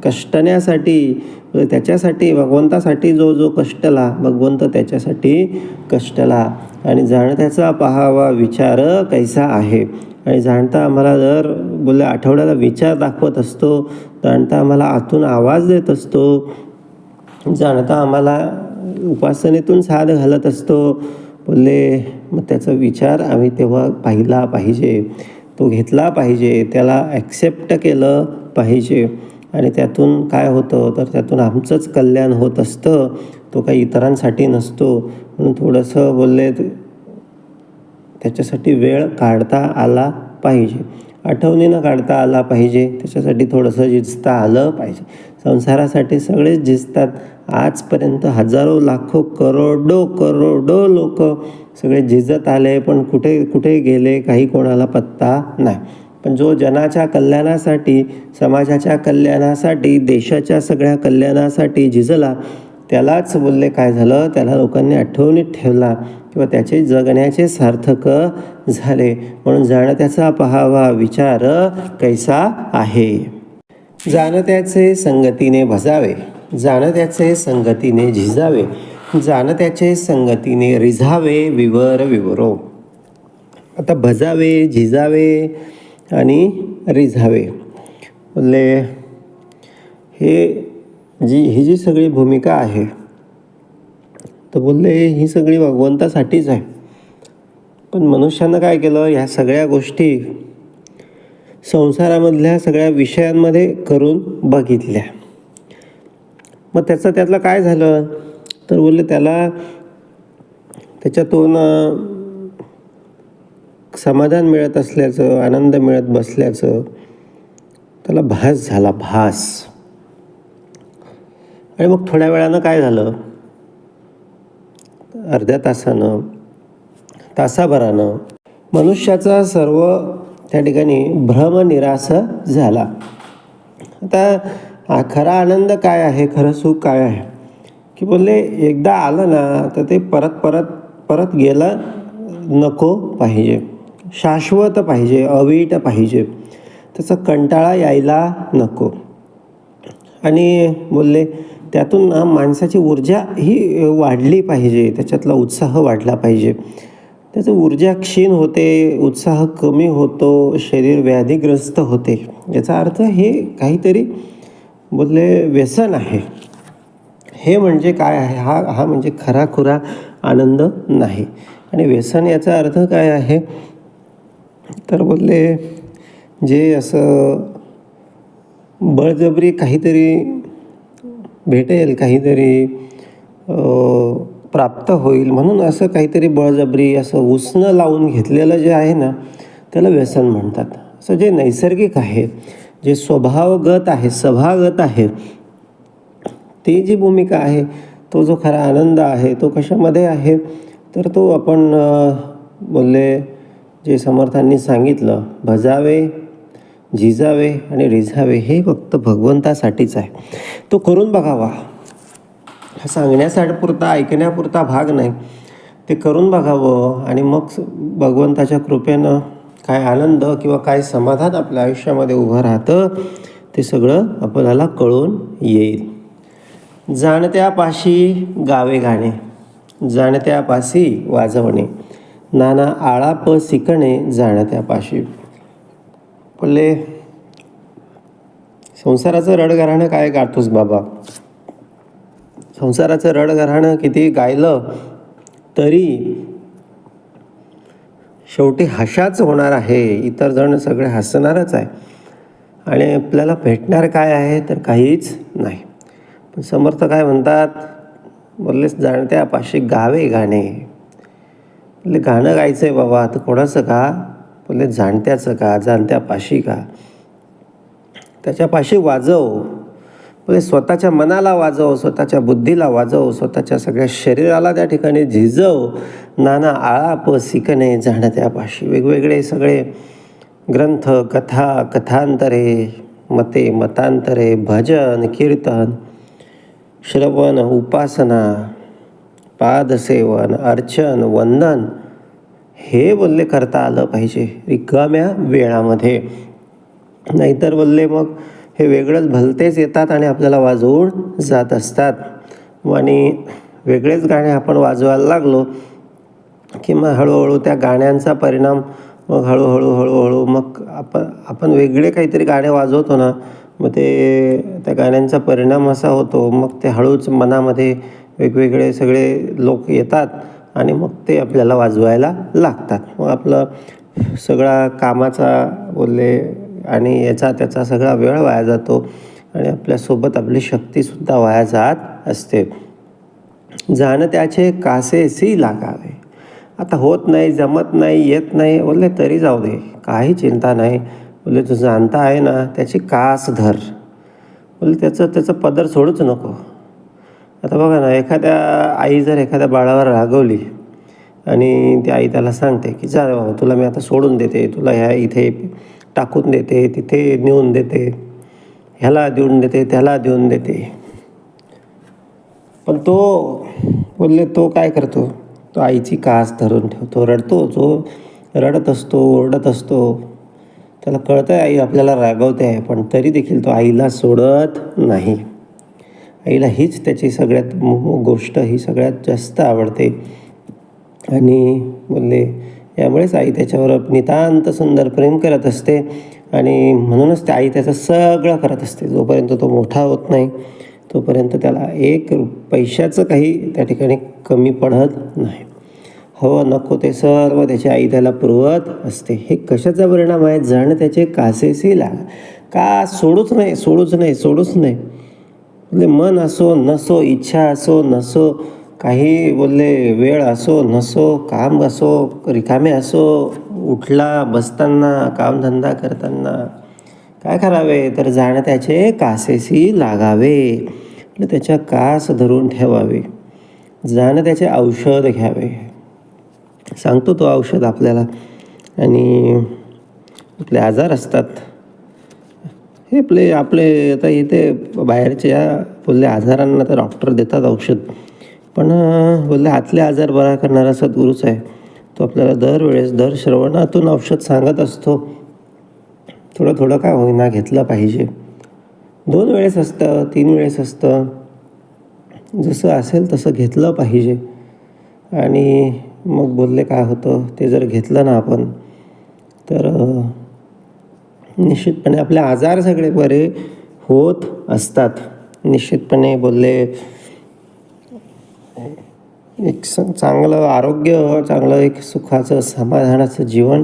कष्टण्यासाठी, त्याच्यासाठी भगवंतासाठी जो कष्टला, भगवंत त्याच्यासाठी कष्टला. आणि जाणत्याचा पहावा विचार कैसा आहे. आणि जाणता आम्हाला जर बोलले आठवड्याला विचार दाखवत असतो, जाणता आम्हाला आतून आवाज देत असतो, जाणता आम्हाला उपासनेतून साथ घालत असतो. बोलले मग त्याचा विचार आम्ही तेव्हा पाहिला पाहिजे, तो घेतला पाहिजे, त्याला ॲक्सेप्ट केलं पाहिजे. आणि त्यातून काय होतं? तर त्यातून आमचंच कल्याण होत असतं, तो काही इतरांसाठी नसतो. म्हणून थोडंसं बोलले त्याच्यासाठी वेळ काढता आला पाहिजे, आठवणीनं काढता आला पाहिजे. त्याच्यासाठी थोडंसं झिजता आलं पाहिजे. संसारासाठी सगळेच झिजतात. आजपर्यंत हजारो लाखो करोडो लोक सगळे झिजत आले, पण कुठे गेले काही कोणाला पत्ता नाही. पण जो जनाच्या कल्याणासाठी, समाजाच्या कल्याणासाठी, देशाच्या सगळ्या कल्याणासाठी झिजला, त्यालाच बोलले काय झालं? त्याला लोकांनी आठवणीत ठेवला किंवा त्याचे जगण्याचे सार्थक झाले. म्हणून जाणत्याचा पहावा विचार कैसा आहे. जाणत्याचे संगतीने भजावे, जाणत्याचे संगतीने झिजावे, जाणत्याचे संगतीने रिझावे विवरो. आता भजावे, झिजावे आणि रिझावे बोलले ही जी सगळी भूमिका आहे, तर बोलले ही सगळी भगवंतासाठीच आहे. पण मनुष्यानं काय केलं? ह्या सगळ्या गोष्टी संसारामधल्या सगळ्या विषयांमध्ये करून बघितल्या. मग त्यातलं काय झालं? तर बोलले त्याच्यातून समाधान मिळत असल्याचं, आनंद मिळत बसल्याचं त्याला भास झाला, भास. आणि मग थोड्या वेळानं काय झालं? अर्ध्या तासानं, तासाभरानं मनुष्याचा सर्व त्या ठिकाणी भ्रमनिरास झाला. आता खरा आनंद काय आहे, खरं सुख काय आहे? की बोलले एकदा आलं ना तर ते परत गेलं नको पाहिजे, शाश्वत पाहिजे, अवीट पाहिजे, त्याचा कंटाळा यायला नको. आणि बोलले त्यातून माणसाची ऊर्जा ही वाढली पाहिजे, त्याच्यातला उत्साह वाढला पाहिजे. त्याचं ऊर्जा क्षीण होते, उत्साह कमी होतो, शरीर व्याधीग्रस्त होते. याचा अर्थ हे काहीतरी बोलले व्यसन आहे. हे म्हणजे काय आहे? हा म्हणजे खराखुरा आनंद नाही. आणि व्यसन याचा अर्थ काय आहे? तर बोलले जे असं बळजबरी काहीतरी भेटेल, काहीतरी प्राप्त होईल म्हणून असं काहीतरी बळजबरी असं उसणं लावून घेतलेलं जे आहे ना, त्याला व्यसन म्हणतात. असं जे नैसर्गिक आहे, जे स्वभावगत आहे, स्वभावगत आहे, ती जी भूमिका आहे, तो जो खरा आनंद आहे तो कशामध्ये आहे, तर तो आपण बोलले जे समर्थांनी सांगितलं, भजावे, झिजावे आणि रिझावे, हे फक्त भगवंतासाठीच आहे. तो करून बघावा. हा सांगण्यासाठी पुरता, ऐकण्यापुरता भाग नाही, ते करून बघावं आणि मग भगवंताच्या कृपेनं काय आनंद किंवा काय समाधान आपल्या आयुष्यामध्ये उभं राहतं ते सगळं आपल्याला कळून येईल. जाणत्यापाशी गावे गाणे, जाणत्यापाशी वाजवणे, नाना आळाप शिकणे जाणत्यापाशी. पल्ले संसाराचं रडगाणं काय गातोस बाबा. संसाराचं रडगाणं किती गायलं तरी शेवटी हशाच होणार आहे. इतर जण सगळे हसणारच आहे आणि आपल्याला भेटणार काय आहे, तर काहीच नाही. पण समर्थ काय म्हणतात, बोलले जाणत्यापाशी गावे गाणे. बोलले गाणं गायचं आहे बाबा, तर कोणाचं का, बोलले जाणत्याचं का, जाणत्यापाशी का, त्याच्यापाशी वाजव. बोले स्वतःच्या मनाला वाजव, स्वतःच्या बुद्धीला वाजव, स्वतःच्या सगळ्या शरीराला त्या ठिकाणी झिजव. नाना आळाप शिकणे जाणत्यापाशी. वेगवेगळे सगळे ग्रंथ, कथा, कथांतरे, मते, मतांतरे, भजन, कीर्तन, श्रवण, उपासना, पादसेवन, अर्चन, वंदन, हे बोलले करता आलं पाहिजे रिकाम्या वेळामध्ये. नाहीतर बोलले मग हे वेगळंच भलतेच येतात आणि आपल्याला वाजवून जात असतात. आणि वेगळेच गाणे आपण वाजवायला लागलो की मग हळूहळू त्या गाण्यांचा परिणाम मग हळूहळू मग आपण वेगळे काहीतरी गाणे वाजवतो ना, मग ते त्या गाण्यांचा परिणाम असा होतो, मग ते हळूच मनामध्ये वेगवेगळे सगळे लोक येतात आणि मग ते आपल्याला वाजवायला लागतात. मग आपलं सगळा कामाचा बोलले आणि याचा त्याचा सगळा वेळ वाया जातो आणि आपल्यासोबत आपली शक्तीसुद्धा वाया जात असते. जाणत्याचे कासेसी लागावे. आता होत नाही, जमत नाही, येत नाही बोलले तरी जाऊ दे, काही चिंता नाही. बोलले तू जाणता आहे ना, त्याची कास धर. बोलले त्याचं पदर सोडूच नको. आता बघा ना, एखाद्या आई जर एखाद्या बाळावर रागवली आणि ती आई त्याला सांगते की जा बाबा, तुला मी आता सोडून देते, तुला ह्या इथे टाकून देते, तिथे नेऊन देते, ह्याला देऊन देते, त्याला देऊन देते. पण तो बोलले तो काय करतो, तो आईची कास धरून ठेवतो, रडतो. जो रडत असतो, ओरडत असतो, त्याला कळतं आहे आई आपल्याला रागवते आहे, पण तरी देखील तो आईला सोडत नाही. आईला हीच त्याची सगळ्यात गोष्ट ही सगळ्यात जास्त आवडते आणि बोलले यामुळेच आई त्याच्यावर नितांत सुंदर प्रेम करत असते आणि म्हणूनच त्या आई त्याचं सगळं करत असते. जोपर्यंत तो मोठा होत नाही तोपर्यंत त्याला एक पैशाचं काही त्या ठिकाणी कमी पडत नाही. हवं नको ते सर्व त्याची आई त्याला पुरवत असते. हे कशाचा परिणाम आहे, जण त्याचे कासेसी लाग. का सोडूच नाही. बोलले मन असो नसो, इच्छा असो नसो, काही बोलले वेळ असो नसो, काम असो, रिकामे असो, उठला बसताना, कामधंदा करताना काय करावे, तर जाणत्याचे कासेसी लागावे. म्हणजे त्याच्या कास धरून ठेवावे. जाणत्याचे औषध घ्यावे. सांगतो तो औषध आपल्याला. आणि आपले आजार असतात हे आपले आता इथे बाहेरच्या बोलले आजारांना तर डॉक्टर देतात औषध, पण बोलले आतले आजार बरा करणारा सद्गुरूच आहे. तो आपल्याला दरवेळेस दर श्रवणातून औषध सांगत असतो. थोडं थोडं काय होईना घेतलं पाहिजे. 2 वेळेस असतं, 3 वेळेस असतं, जसं असेल तसं घेतलं पाहिजे. आणि मग बोलले काय होतं, ते जर घेतलं ना आपण तर निश्चितपणे आपले आजार सगळे बरे होत असतात. निश्चितपणे बोलले एक चांगलं आरोग्य, चांगलं एक सुखाचं समाधानाचं जीवन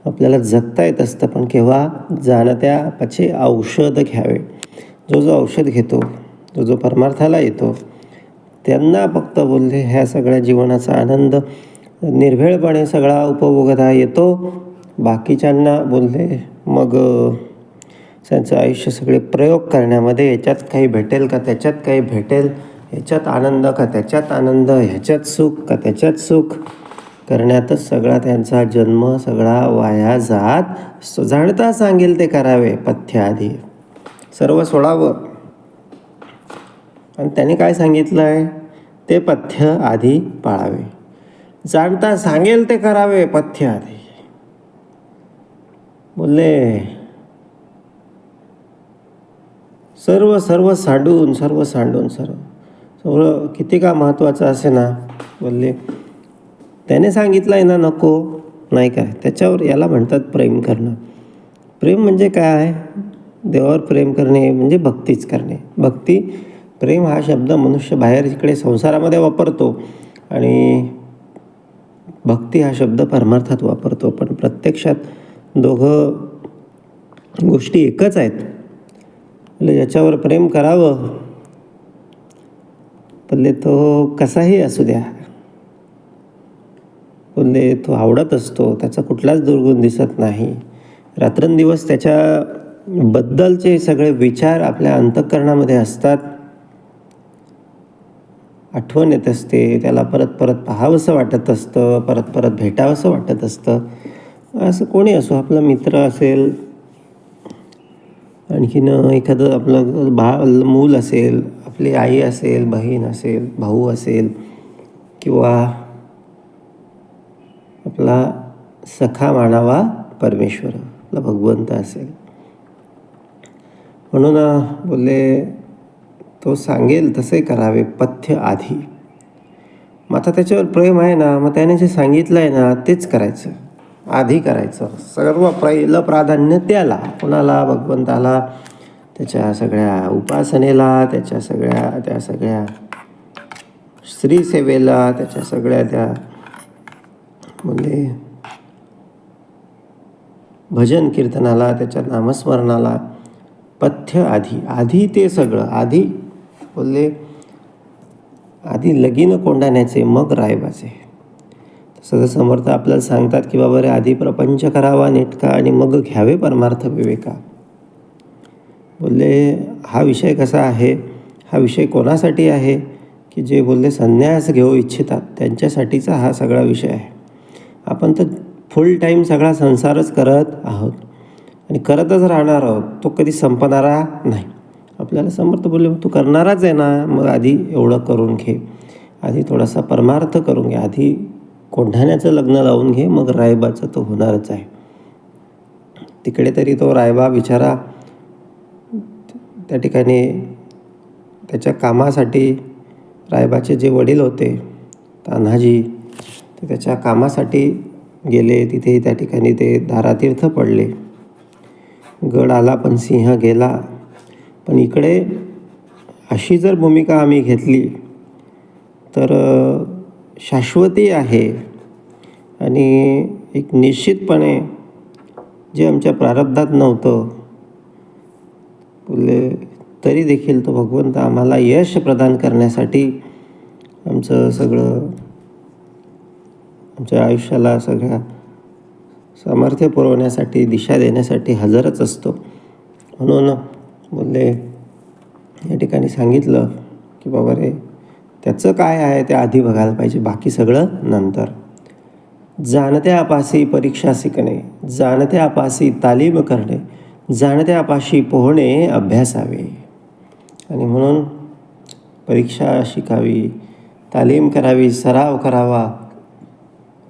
आपल्याला जगता येत असतं. पण केव्हा, जाणत्याचे औषध घ्यावे. जो औषध घेतो, जो परमार्थाला येतो त्यांना फक्त बोलले ह्या सगळ्या जीवनाचा आनंद निर्भेळपणे सगळा उपभोगता येतो. बाकीच्यांना बोलले मग त्यांचं आयुष्य सगळे प्रयोग करण्यामध्ये, याच्यात काही भेटेल का त्याच्यात काही भेटेल, ह्याच्यात आनंद का त्याच्यात आनंद, ह्याच्यात सुख का त्याच्यात सुख करण्यातच सगळा त्यांचा जन्म सगळा वाया जात. जाणता सांगेल ते करावे पथ्य आधी, सर्व सोडावं. आणि त्याने काय सांगितलं आहे, ते पथ्य आधी पाळावे. जाणता सांगेल ते करावे पथ्य आधी. बोलले सर्व सांडून सर्व किती का महत्त्वाचं असे ना. बोलले त्याने सांगितलं आहे ना नको नाही काय, त्याच्यावर याला म्हणतात प्रेम करणं. प्रेम म्हणजे काय आहे, देवावर प्रेम करणे म्हणजे भक्तीच करणे. भक्ती, प्रेम हा शब्द मनुष्य बाहेर इकडे संसारामध्ये वापरतो आणि भक्ती हा शब्द परमार्थात वापरतो, पण प्रत्यक्षात दोघं गोष्टी एकच आहेत. म्हणजे ज्याच्यावर प्रेम करावं बोलले तो कसाही असू द्या, बोलले तो आवडत असतो, त्याचा कुठलाच दुर्गुण दिसत नाही. रात्रंदिवस त्याच्याबद्दलचे सगळे विचार आपल्या अंतःकरणामध्ये असतात, आठवण येत असते, त्याला परत परत पाहावंसं वाटत असतं, परत परत भेटावंसं वाटत असतं. असं कोणी असो, आपला मित्र असेल, आणखीन एखादं आपलं मूल असेल, आपली आई असेल, बहीण असेल, भाऊ असेल, किंवा आपला सखा मानावा परमेश्वर, आपला भगवंत असेल. म्हणून बोलले तो सांगेल तसे करावे पथ्य आधी. मग आता त्याच्यावर प्रेम आहे ना, मग त्याने जे सांगितलं आहे ना तेच करायचं, आधी करायचं. सर्व पहिलं प्राधान्य त्याला, कोणाला, भगवंताला, त्याच्या सगळ्या उपासनेला, त्या सगळ्या श्रीसेवेला, त्याच्या सगळ्या त्या म्हणजे भजन कीर्तनाला, त्याच्या नामस्मरणाला पथ्य आधी ते सगळं आधी. बोलले आधी लगीन कोंडाण्याचे मग रायबाचे. तसं समर्थ आपल्याला सांगतात की बाबा रे, आधी प्रपंच करावा नेटका आणि मग घ्यावे परमार्थ विवेका. बोलले हा विषय कसा आहे, हा विषय कोणासाठी आहे की जे बोलले संन्यास घेऊ इच्छितात त्यांच्यासाठीचा हा सगळा विषय आहे. आपण तर फुल टाईम सगळा संसारच करत आहोत आणि करतच राहणार आहोत, तो कधी संपणारा नाही. आपल्याला समर्थ बोलले तू करणाराच आहे ना, मग आधी एवढं करून घे, आधी थोडासा परमार्थ करून घे, आधी कोंढाण्याचं लग्न लावून घे, मग रायबाचं तो होणारच आहे. तिकडे तरी तो रायबा बिचारा त्या ठिकाणी त्याच्या कामासाठी, रायबाचे जे वडील होते तान्हाजी, ते त्याच्या कामासाठी गेले. तिथे त्या ठिकाणी ते धारातीर्थ पडले. गड आला पण सिंह गेला. पण इकडे अशी जर भूमिका आम्ही घेतली तर शाश्वती आहे आणि एक निश्चितपणे जे आमच्या प्रारब्धात नव्हतं बोलले तरी देखील तो भगवंत आम्हाला यश प्रदान करण्यासाठी आमचं सगळं, आमच्या आयुष्याला सगळ्या सामर्थ्य पुरवण्यासाठी, दिशा देण्यासाठी हजरच असतो. म्हणून बोलले या ठिकाणी सांगितलं की बाबा रे, त्याचं काय आहे ते आधी बघायला पाहिजे, बाकी सगळं नंतर. जाणत्या अपासी परीक्षा शिकणे, जाणत्या अपासी तालीम करणे, जाणत्या अपाशी पोहणे अभ्यासावे. आणि म्हणून परीक्षा शिकावी, तालीम करावी, सराव करावा,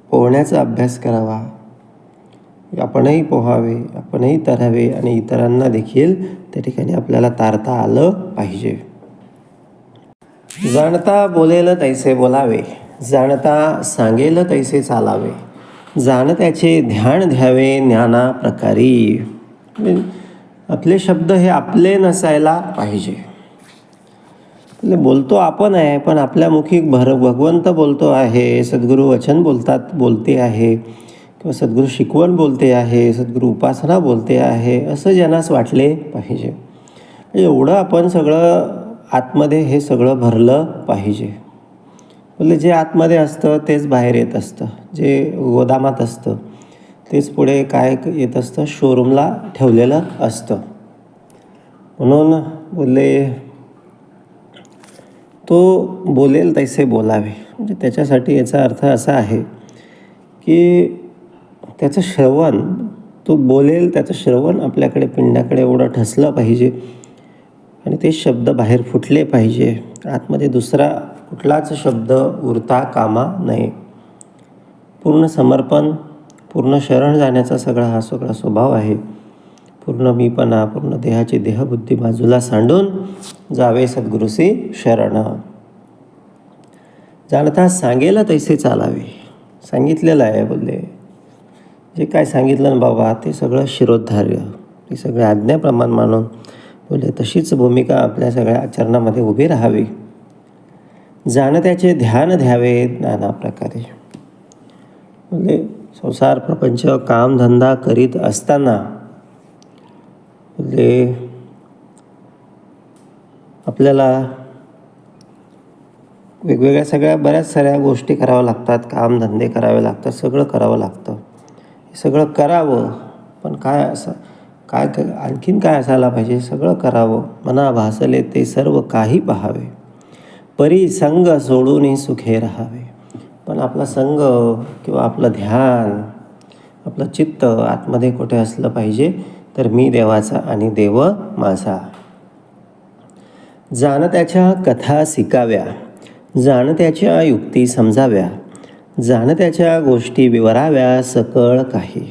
पोहण्याचा अभ्यास करावा, आपणही पोहावे, आपणही तरावे आणि इतरांना देखील त्या ठिकाणी आपल्याला तारता आलं पाहिजे. जाणता बोलेल तैसे बोलावे, जाणता सांगेल तैसे चालावे, जाणत्याचे ध्यान द्यावे ज्ञाना प्रकारी. आपले शब्द हे आपले नसायला पाहिजे. बोलतो आपण आहे, पण आपल्या मुखी भगवंत बोलतो आहे, सद्गुरू वचन बोलते आहे, किंवा सद्गुरू शिकवण बोलते आहे, सद्गुरू उपासना बोलते आहे, असं ज्यांनाच वाटले पाहिजे. एवढं आपण सगळं आतमध्ये हे सगळं भरलं पाहिजे. बोलले जे आतमध्ये असतं तेच बाहेर येत असतं, जे गोदामात असतं तेच पुढे काय येत असतं, शोरूमला ठेवलेलं असतं. म्हणून बोलले तो बोलेल तैसे बोलावे. म्हणजे त्याच्यासाठी याचा अर्थ असा आहे की त्याचं श्रवण, तो बोलेल त्याचं श्रवण आपल्याकडे पिंडाकडे एवढं ठसलं पाहिजे आणि ते शब्द बाहेर फुटले पाहिजे. आतमध्ये दुसरा कुठलाच शब्द उरता कामा नये. पूर्ण समर्पण, पूर्ण शरण जाण्याचा हा सगळा स्वभाव आहे. पूर्ण मीपणा, पूर्ण देहाची देहबुद्धी बाजूला सांडून जावे सद्गुरूसी शरण. जाणता सांगेल तैसे चालावे. सांगितलेलं आहे बोलले, जे काय सांगितलं ना बाबा ते सगळं शिरोधार्य, ते सगळे आज्ञाप्रमाण मानून बोलले तशीच भूमिका आपल्या सगळ्या आचरणामध्ये उभी राहावी. जाणत्याचे ध्यान द्यावे नाना प्रकारे. म्हणजे संसार प्रपंच कामधंदा करीत असताना म्हणजे आपल्याला वेगवेगळ्या सगळ्या बऱ्याच साऱ्या गोष्टी कराव्या लागतात, कामधंदे करावे लागतात, सगळं करावं लागतं. हे सगळं करावं, पण काय असं काय आणखीन काय असायला पाहिजे, सगळं करावं. मना भासले ते सर्व काही पाहावे, परी संग सोडून सुखे राहावे. पण आपला संग किंवा आपलं ध्यान, आपलं चित्त आतमध्ये कुठे असलं पाहिजे, तर मी देवाचा आणि देव माझा. जाणत्याच्या कथा शिकाव्या, जाणत्याच्या युक्ती समजाव्या, जाणत्याच्या गोष्टी विवराव्या सकळ काही.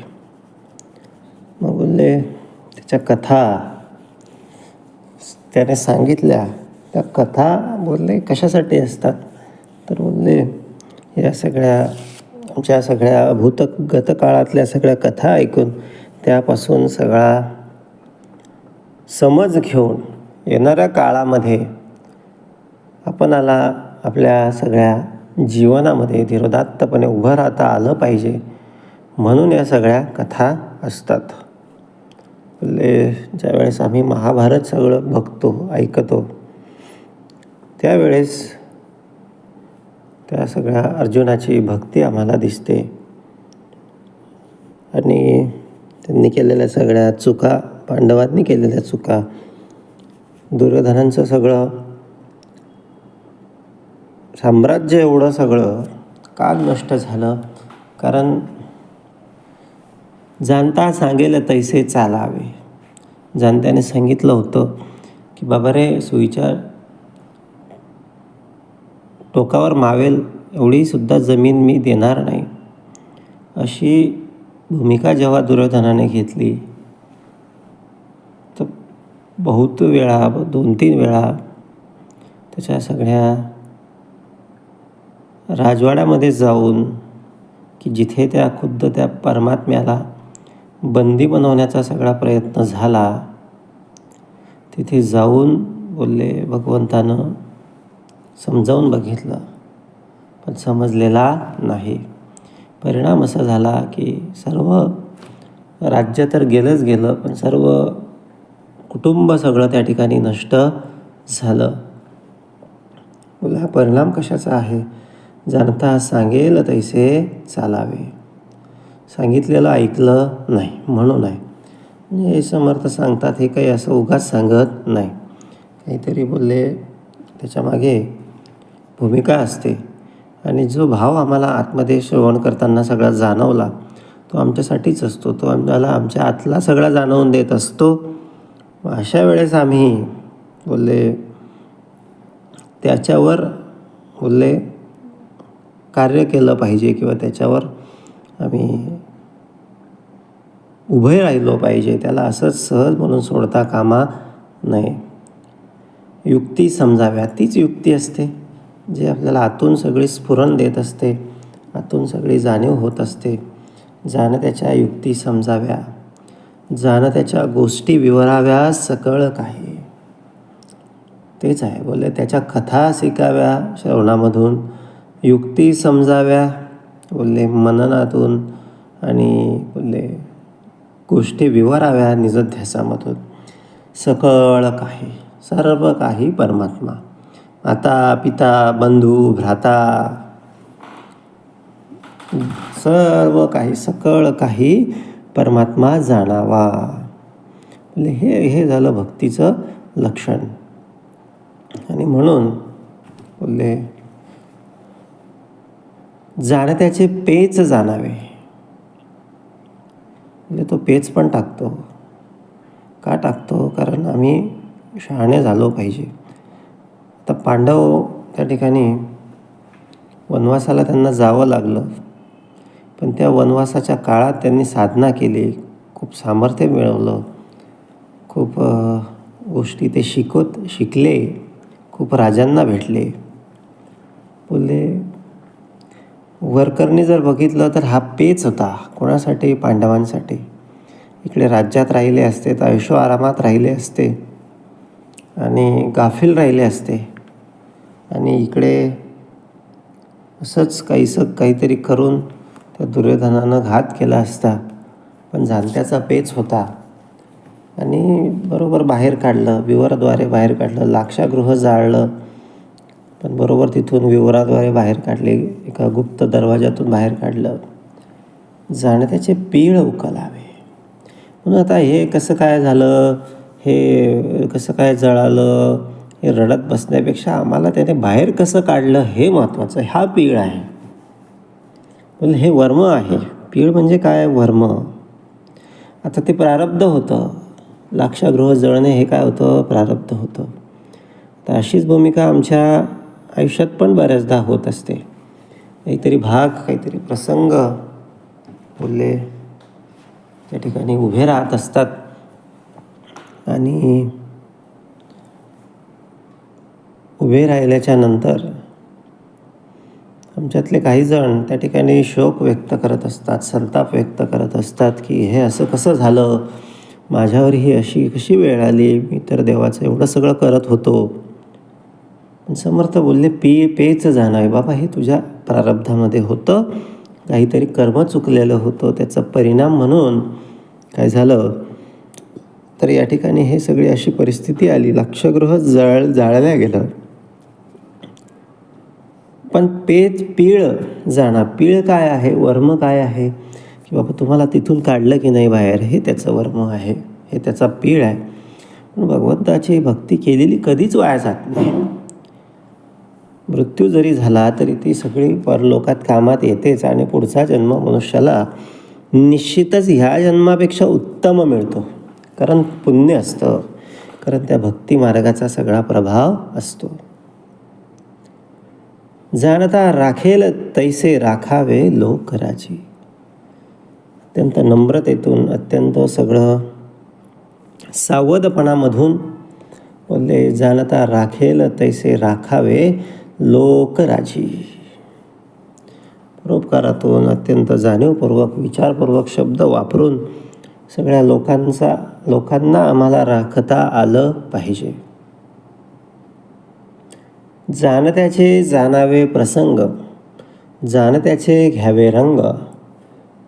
मग बोलले त्याच्या कथा त्याने सांगितल्या. त्या कथा बोलले कशासाठी असतात, तर बोलले या सगळ्या आमच्या सगळ्या गतकाळातल्या सगळ्या कथा ऐकून त्यापासून सगळा समज घेऊन येणाऱ्या काळामध्ये आपणाला आपल्या सगळ्या जीवनामध्ये धीरोदात्तपणे उभं राहता आलं पाहिजे, म्हणून या सगळ्या कथा असतात. बोलले ज्यावेळेस आम्ही महाभारत सगळं बघतो, ऐकतो, त्यावेळेस त्या सगळ्या अर्जुनाची भक्ती आम्हाला दिसते आणि त्यांनी केलेल्या सगळ्या चुका, पांडवांनी केलेल्या चुका, दुर्योधनांचं सगळं साम्राज्य एवढं सगळं का नष्ट झालं, कारण जाणता सांगेल तैसे चालावे. जाणत्याने सांगितलं होतं की बाबा रे, सुईच्या टोकावर मावेल एवढी सुद्धा जमीन मी देणार नाही, अशी भूमिका जेव्हा दुर्योधनाने घेतली तर बहुत वेळा, 2-3 वेळा त्याच्या सगळ्या राजवाड्यामध्ये जाऊन की जिथे त्या खुद्द त्या परमात्म्याला बंदी बनवण्याचा सगळा प्रयत्न झाला, तिथे जाऊन बोलले भगवंतानं समजावून बघितलं, पण समजलेला नाही. परिणाम असा झाला की सर्व राज्य तर गेलंच गेलं, पण सर्व कुटुंब सगळं त्या ठिकाणी नष्ट झालं. बोला हा परिणाम कशाचा आहे, जाणता सांगेल तैसे चालावे. सांगितलेलं ऐकलं नाही म्हणून आहे. म्हणजे हे समर्थ सांगतात, हे काही असं उगाच सांगत नाही, काहीतरी बोलले त्याच्यामागे भूमिका असते. आणि जो भाव आम्हाला आतमध्ये श्रवण करताना सगळा जाणवला, तो आमच्यासाठीच असतो, तो आम्हाला आमच्या आतला सगळा जाणवून देत असतो. अशा वेळेस आम्ही बोलले त्याच्यावर बोलले कार्य केलं पाहिजे किंवा त्याच्यावर आम्ही उभे राहिलो पाहिजे. त्याला असंच सहज म्हणून सोडता कामा नये. युक्ती समजाव्या, तीच युक्ती असते जे आपल्याला आतून सगळी स्फुरण देत असते, आतून सगळी जाणीव होत असते. जाणत्याच्या युक्ती समजाव्या, जाणत्याच्या गोष्टी विवराव्या सकळ काही. तेच आहे बोलले त्याच्या कथा शिकाव्या श्रवणामधून, युक्ती समजाव्या बोलले मननातून, आणि बोलले गोष्टी विवराव्या निजध्यासामधून. सकळ काही, सर्व काही परमात्मा. माता पिता बंधू भ्राता सर्व काही सकळ काही परमात्मा जाणावा. म्हणजे हे झालं भक्तीचं लक्षण. आणि म्हणून बोलले जाणत्याचे पेच जाणावे. म्हणजे तो पेच पण टाकतो. का टाकतो? कारण आम्ही शहाणे झालो पाहिजे. आता पांडव त्या ठिकाणी वनवासाला त्यांना जावं लागलं, पण त्या वनवासाच्या काळात त्यांनी साधना केली, खूप सामर्थ्य मिळवलं, खूप गोष्टी ते शिकले, खूप राजांना भेटले. बोलले वरकरणी जर बघितलं तर हा पेच होता. कोणासाठी? पांडवांसाठी. इकडे राज्यात राहिले असते तर ऐशो आरामात राहिले असते आणि गाफील राहिले असते, आणि इकडे असंच काहीतरी करून त्या दुर्योधनानं घात केला असता. पण जाणत्याचा पेच होता आणि बरोबर बाहेर काढलं, विवराद्वारे बाहेर काढलं. लाक्षागृह जाळलं, पण बरोबर तिथून विवराद्वारे बाहेर काढले, एका गुप्त दरवाजातून बाहेर काढलं. जाणत्याचे पीळ उकलावे. म्हणून आता हे कसं काय झालं, हे कसं काय जळालं, हे रडत बसण्यापेक्षा आम्हाला त्याने बाहेर कसं काढलं हे महत्त्वाचं. हा पीळ आहे. पण हे वर्म आहे. पीळ म्हणजे काय? वर्म. आता ते प्रारब्ध होतं. लाक्षागृह जळणे हे काय होतं? प्रारब्ध होतं. तर अशीच भूमिका आमच्या आयुष्यात पण बऱ्याचदा होत असते. काहीतरी भाग, काहीतरी प्रसंग बोलले त्या ठिकाणी उभे राहत असतात आणि उभे राहिल्याच्या नंतर आमच्यातले काही जण त्या ठिकाणी शोक व्यक्त करत असतात, संताप व्यक्त करत असतात की हे असं कसं झालं, माझ्यावर ही अशी कशी वेळ आली, मी तर देवाचं एवढं सगळं करत होतो. पण समर्थ बोलले पेच जाणावे. बाबा हे तुझ्या प्रारब्धामध्ये होतं, काहीतरी कर्म चुकलेलं होतं, त्याचा परिणाम म्हणून काय झालं तर या ठिकाणी हे सगळी अशी परिस्थिती आली. लाक्षागृह जाळल्या गेलं. पण पीळ जाणा. पीळ काय आहे? वर्म काय आहे? की बाबा तुम्हाला तिथून काढलं की नाही बाहेर, हे त्याचं वर्म आहे, हे त्याचा पीळ आहे. पण भगवंताची भक्ती केलेली कधीच वाया जात नाही. मृत्यू जरी झाला तरी ती सगळी परलोकात कामात येतेच, आणि पुढचा जन्म मनुष्याला निश्चितच ह्या जन्मापेक्षा उत्तम मिळतो. कारण पुण्य असतं, कारण त्या भक्ती मार्गाचा सगळा प्रभाव असतो. जाणता राखेल तैसे राखावे लोक राजी. अत्यंत नम्रतेतून, अत्यंत सगळं सावधपणामधून बोलले जाणता राखेल तैसे राखावे लोक राजी. परोपकारातून अत्यंत जाणीवपूर्वक, विचारपूर्वक शब्द वापरून सगळ्या लोकांना आम्हाला राखता आलं पाहिजे. जाणत्याचे जाणावे प्रसंग, जाणत्याचे घ्यावे रंग,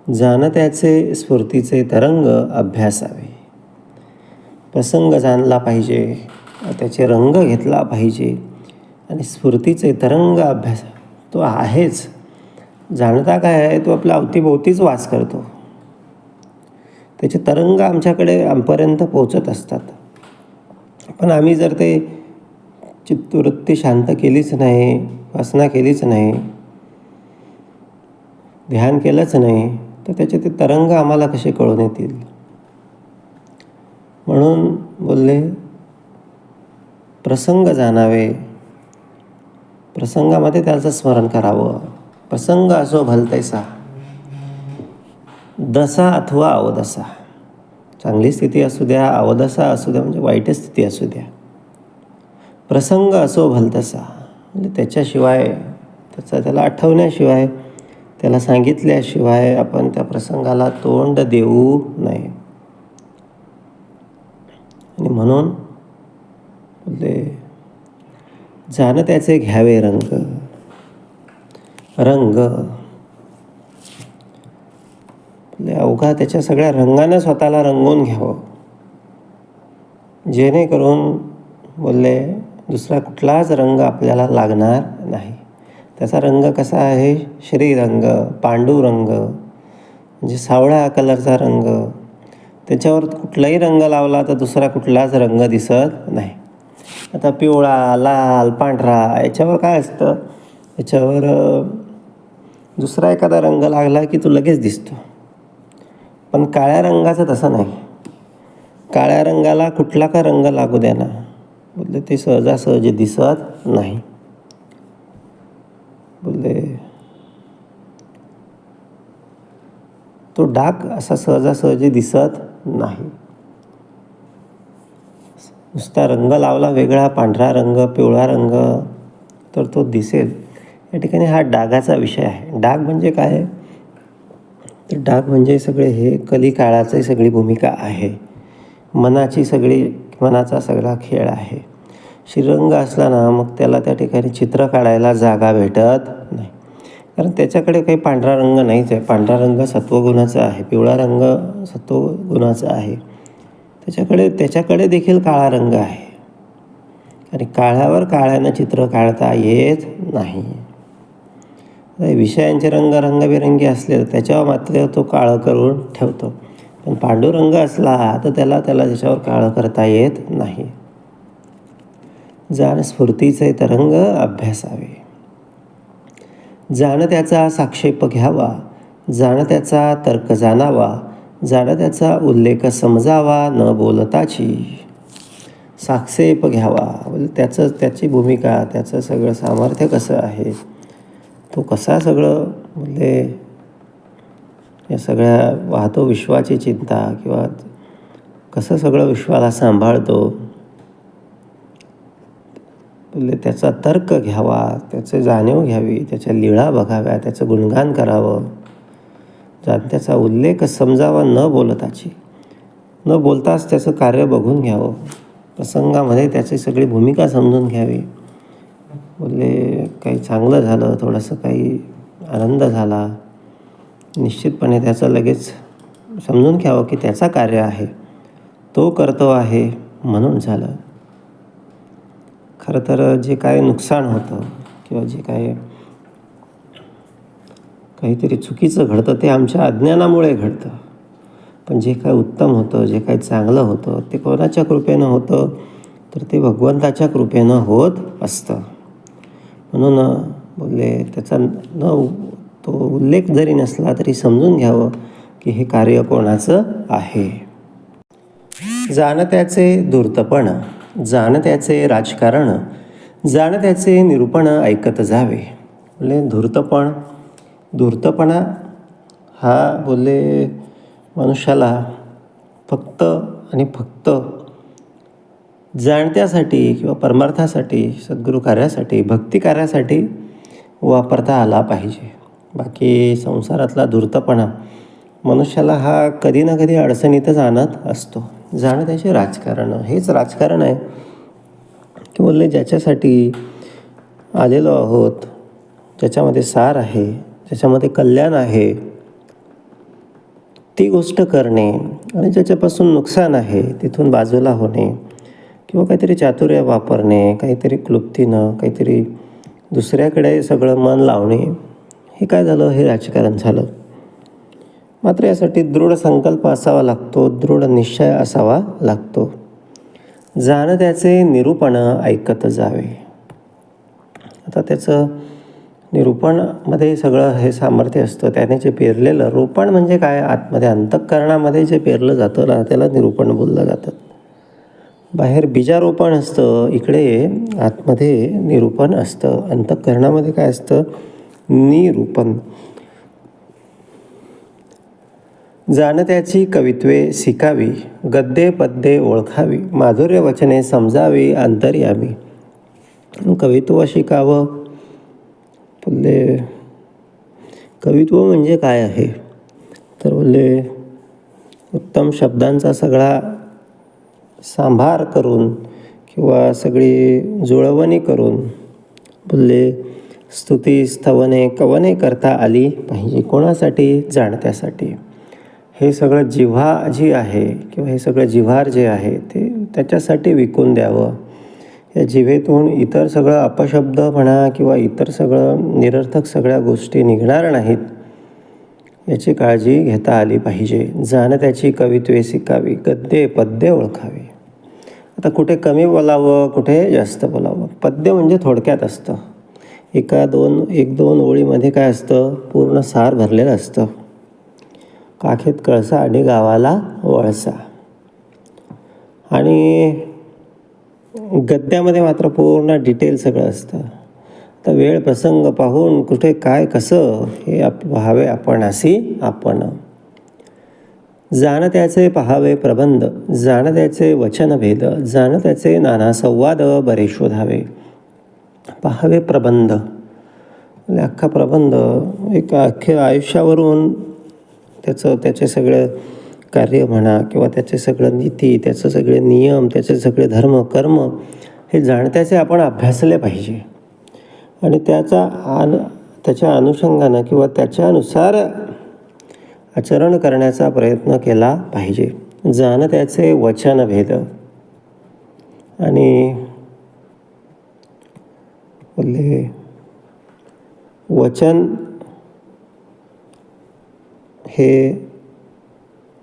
जाणत्याचे स्फूर्तीचे तरंग अभ्यासावे. प्रसंग जाणला पाहिजे, त्याचे रंग घेतला पाहिजे, आणि स्फूर्तीचे तरंग अभ्यास तो आहेच. जाणता काय आहे? तो आपल्या अवतीभोवतीच वास करतो. त्याचे तरंग आमच्यापर्यंत पोचत असतात. पण आम्ही जर ते चित्तवृत्ती शांत केलीच नाही, वासना केलीच नाही, ध्यान केलंच नाही, तर त्याचे ते तरंग आम्हाला कसे कळून येतील? म्हणून बोलले प्रसंग जाणावे, प्रसंगामध्ये त्याचं स्मरण करावं. प्रसंग असो भलतैसा, दशा अथवा अवदशा, चांगली स्थिती असू द्या, अवदशा असू द्या, म्हणजे वाईट स्थिती असू द्या, प्रसंग असो भलतसा. म्हणजे त्याच्याशिवाय, त्याला आठवण्याशिवाय, त्याला सांगितल्याशिवाय आपण त्या प्रसंगाला तोंड देऊ नये. आणि म्हणून बोलले जाणत्याचे घ्यावे रंग. अवघा त्याच्या सगळ्या रंगानं स्वतःला रंगवून घ्यावं, जेणेकरून बोलले दुसरा कुठलाच रंग आपल्याला लागणार नाही. त्याचा रंग कसा आहे? श्रीरंग, पांडुरंग, म्हणजे सावळा कलरचा रंग. त्याच्यावर कुठलाही रंग लावला तर दुसरा कुठलाच रंग दिसत नाही. आता पिवळा, लाल, पांढरा याच्यावर काय असतं? याच्यावर दुसरा एखादा रंग लागला की तो लगेच दिसतो. पण काळ्या रंगाचं तसं नाही. काळ्या रंगाला कुठला का रंग लागू द्या ना, बोलले ते सहजासहजी दिसत नाही. बोलले तो डाग असा सहजासहजी दिसत नाही. नुसता रंग लावला वेगळा, पांढरा रंग, पिवळा रंग, तर तो दिसेल. या ठिकाणी हा डागाचा विषय आहे. डाग म्हणजे काय? तर डाग म्हणजे सगळे हे कलिकाळाची सगळी भूमिका आहे. मनाचा सगळा खेळ आहे. श्रीरंग असला ना, मग त्याला त्या ठिकाणी चित्र काढायला जागा भेटत नाही. कारण त्याच्याकडे काही पांढरा रंग नाहीच आहे. पांढरा रंग सत्वगुणाचा आहे, पिवळा रंग सत्वगुणाचा आहे. त्याच्याकडे देखील काळा रंग आहे. आणि काळ्यावर काळ्यानं चित्र काढता येत नाही. विषयांचे रंग रंगबिरंगी असले तर त्याच्यावर मात्र तो काळं करून ठेवतो. पण पांडुरंग असला तर त्याला त्याच्यावर काळं करता येत नाही. जाण स्फूर्तीचे तरंग अभ्यासावे, जाण त्याचा साक्षेप घ्यावा, जाण त्याचा तर्क जाणावा, जाण त्याचा उल्लेख समजावा न बोलताची. साक्षेप घ्यावा म्हणजे त्याची भूमिका, त्याचं सगळं सामर्थ्य कसं आहे, तो कसा सगळं म्हणजे या सगळ्या वाहतो विश्वाची चिंता, किंवा कसं सगळं विश्वाला सांभाळतो, म्हणजे त्याचा तर्क घ्यावा, त्याचे जाणीव घ्यावी, त्याच्या लीळा बघाव्या, त्याचं गुणगान करावं, त्याचा उल्लेख समजावा न बोलताची. न बोलताच त्याचं कार्य बघून घ्यावं, प्रसंगामध्ये त्याची सगळी भूमिका समजून घ्यावी. बोलले काही चांगलं झालं, थोडंसं काही आनंद झाला, निश्चितपणे त्याचं लगेच समजून घ्यावं की त्याचा कार्य आहे, तो करतो आहे म्हणून झालं. खरं तर जे काय नुकसान होतं किंवा जे काय काहीतरी चुकीचं घडतं ते आमच्या अज्ञानामुळे घडतं. पण जे काय उत्तम होतं, जे काय चांगलं होतं ते कोणाच्या कृपेनं होतं? तर ते भगवंताच्या कृपेनं होत असतं. म्हणून बोलले त्याचा तो उल्लेख जरी नसला तरी समजून घ्यावं की हे कार्य कोणाचं आहे. जाण त्याचे धूर्तपण, जाण त्याचे राजकारण, जाण त्याचे निरूपण ऐकत जावे. बोलले धूर्तपणा हा बोलले मनुष्याला फक्त आणि फक्त जाणत्यासाठी किंवा परमार्थासाठी, सद्गुरू कार्यासाठी, भक्ती कार्यासाठी वापरता आला पाहिजे. बाकी संसारातला धूर्तपणा मनुष्याला हा कधी ना कधी अडचणीतच आणत असतो. जाणं त्याचे राजकारण, हेच राजकारण आहे की बोलले ज्याच्यासाठी आलेलो आहोत, ज्याच्यामध्ये सार आहे, ज्याच्यामध्ये कल्याण आहे, ती गोष्ट करणे, आणि ज्याच्यापासून नुकसान आहे तिथून बाजूला होणे, किंवा काहीतरी चातुर्य वापरणे, काहीतरी क्लुप्तीनं काहीतरी दुसऱ्याकडे सगळं मन लावणे, हे काय झालं? हे राजकारण झालं. मात्र यासाठी दृढ संकल्प असावा लागतो, दृढ निश्चय असावा लागतो. जाण त्याचे निरूपण ऐकत जावे. आता त्याचं निरूपणमध्ये सगळं हे सामर्थ्य असतं. त्याने जे पेरलेलं रोपण म्हणजे काय? आतमध्ये अंतःकरणामध्ये जे पेरलं जातं ना त्याला निरूपण बोललं जातं. बाहेर बीजारोपण असतं, इकडे आतमध्ये निरूपण असतं. अंतःकरणामध्ये काय असतं? निरूपण. जाण त्याची कवित्वे शिकावी, गद्ये पद्ये ओळखावी, माधुर्य वचने समजावी अंतर्यामी. कवित्व शिकावं. बोलले कवित्व म्हणजे काय आहे? तर बोलले उत्तम शब्दांचा सगळा सांभार करून किंवा सगळी जुळवणी करून बोलले स्तुती स्तवने कवने करता आली पाहिजे. कोणासाठी? जाणत्यासाठी. हे सगळं जिव्हा जी आहे किंवा हे सगळं जिव्हार जे आहे ते त्याच्यासाठी विकून द्यावं. या जिभेतून इतर सगळं अपशब्द म्हणा किंवा इतर सगळं निरर्थक सगळ्या गोष्टी निघणार नाहीत याची काळजी घेता आली पाहिजे. जाणं त्याची कवित्वे शिकावी, गद्ये पद्य ओळखावी. आता कुठे कमी बोलावं, कुठे जास्त बोलावं. पद्य म्हणजे थोडक्यात असतं, एक दोन ओळीमध्ये काय असतं, पूर्ण सार भरलेलं असतं. काखेत कळसा आणि गावाला वळसा. आणि गद्यामध्ये मात्र पूर्ण डिटेल सगळं असतं. तर वेळ प्रसंग पाहून कुठे काय कसं हे पाहावे आपणासी आपण. जाणं त्याचे पहावे प्रबंध, जाणं त्याचे वचनभेद, जाणं त्याचे नाना संवाद बरे शोधावे. पहावे प्रबंध म्हणजे अख्खा प्रबंध, एक अख्ख्या आयुष्यावरून त्याचे सगळं कार्य म्हणा किंवा त्याचे सगळं नीती, त्याचं सगळे नियम, त्याचे सगळे धर्म कर्म हे जाणत्याचे आपण अभ्यासले पाहिजे. आणि त्याच्या अनुषंगानं किंवा त्याच्यानुसार आचरण करण्याचा प्रयत्न केला पाहिजे. जाणं त्याचे वचनभेद. आणि बोलले वचन हे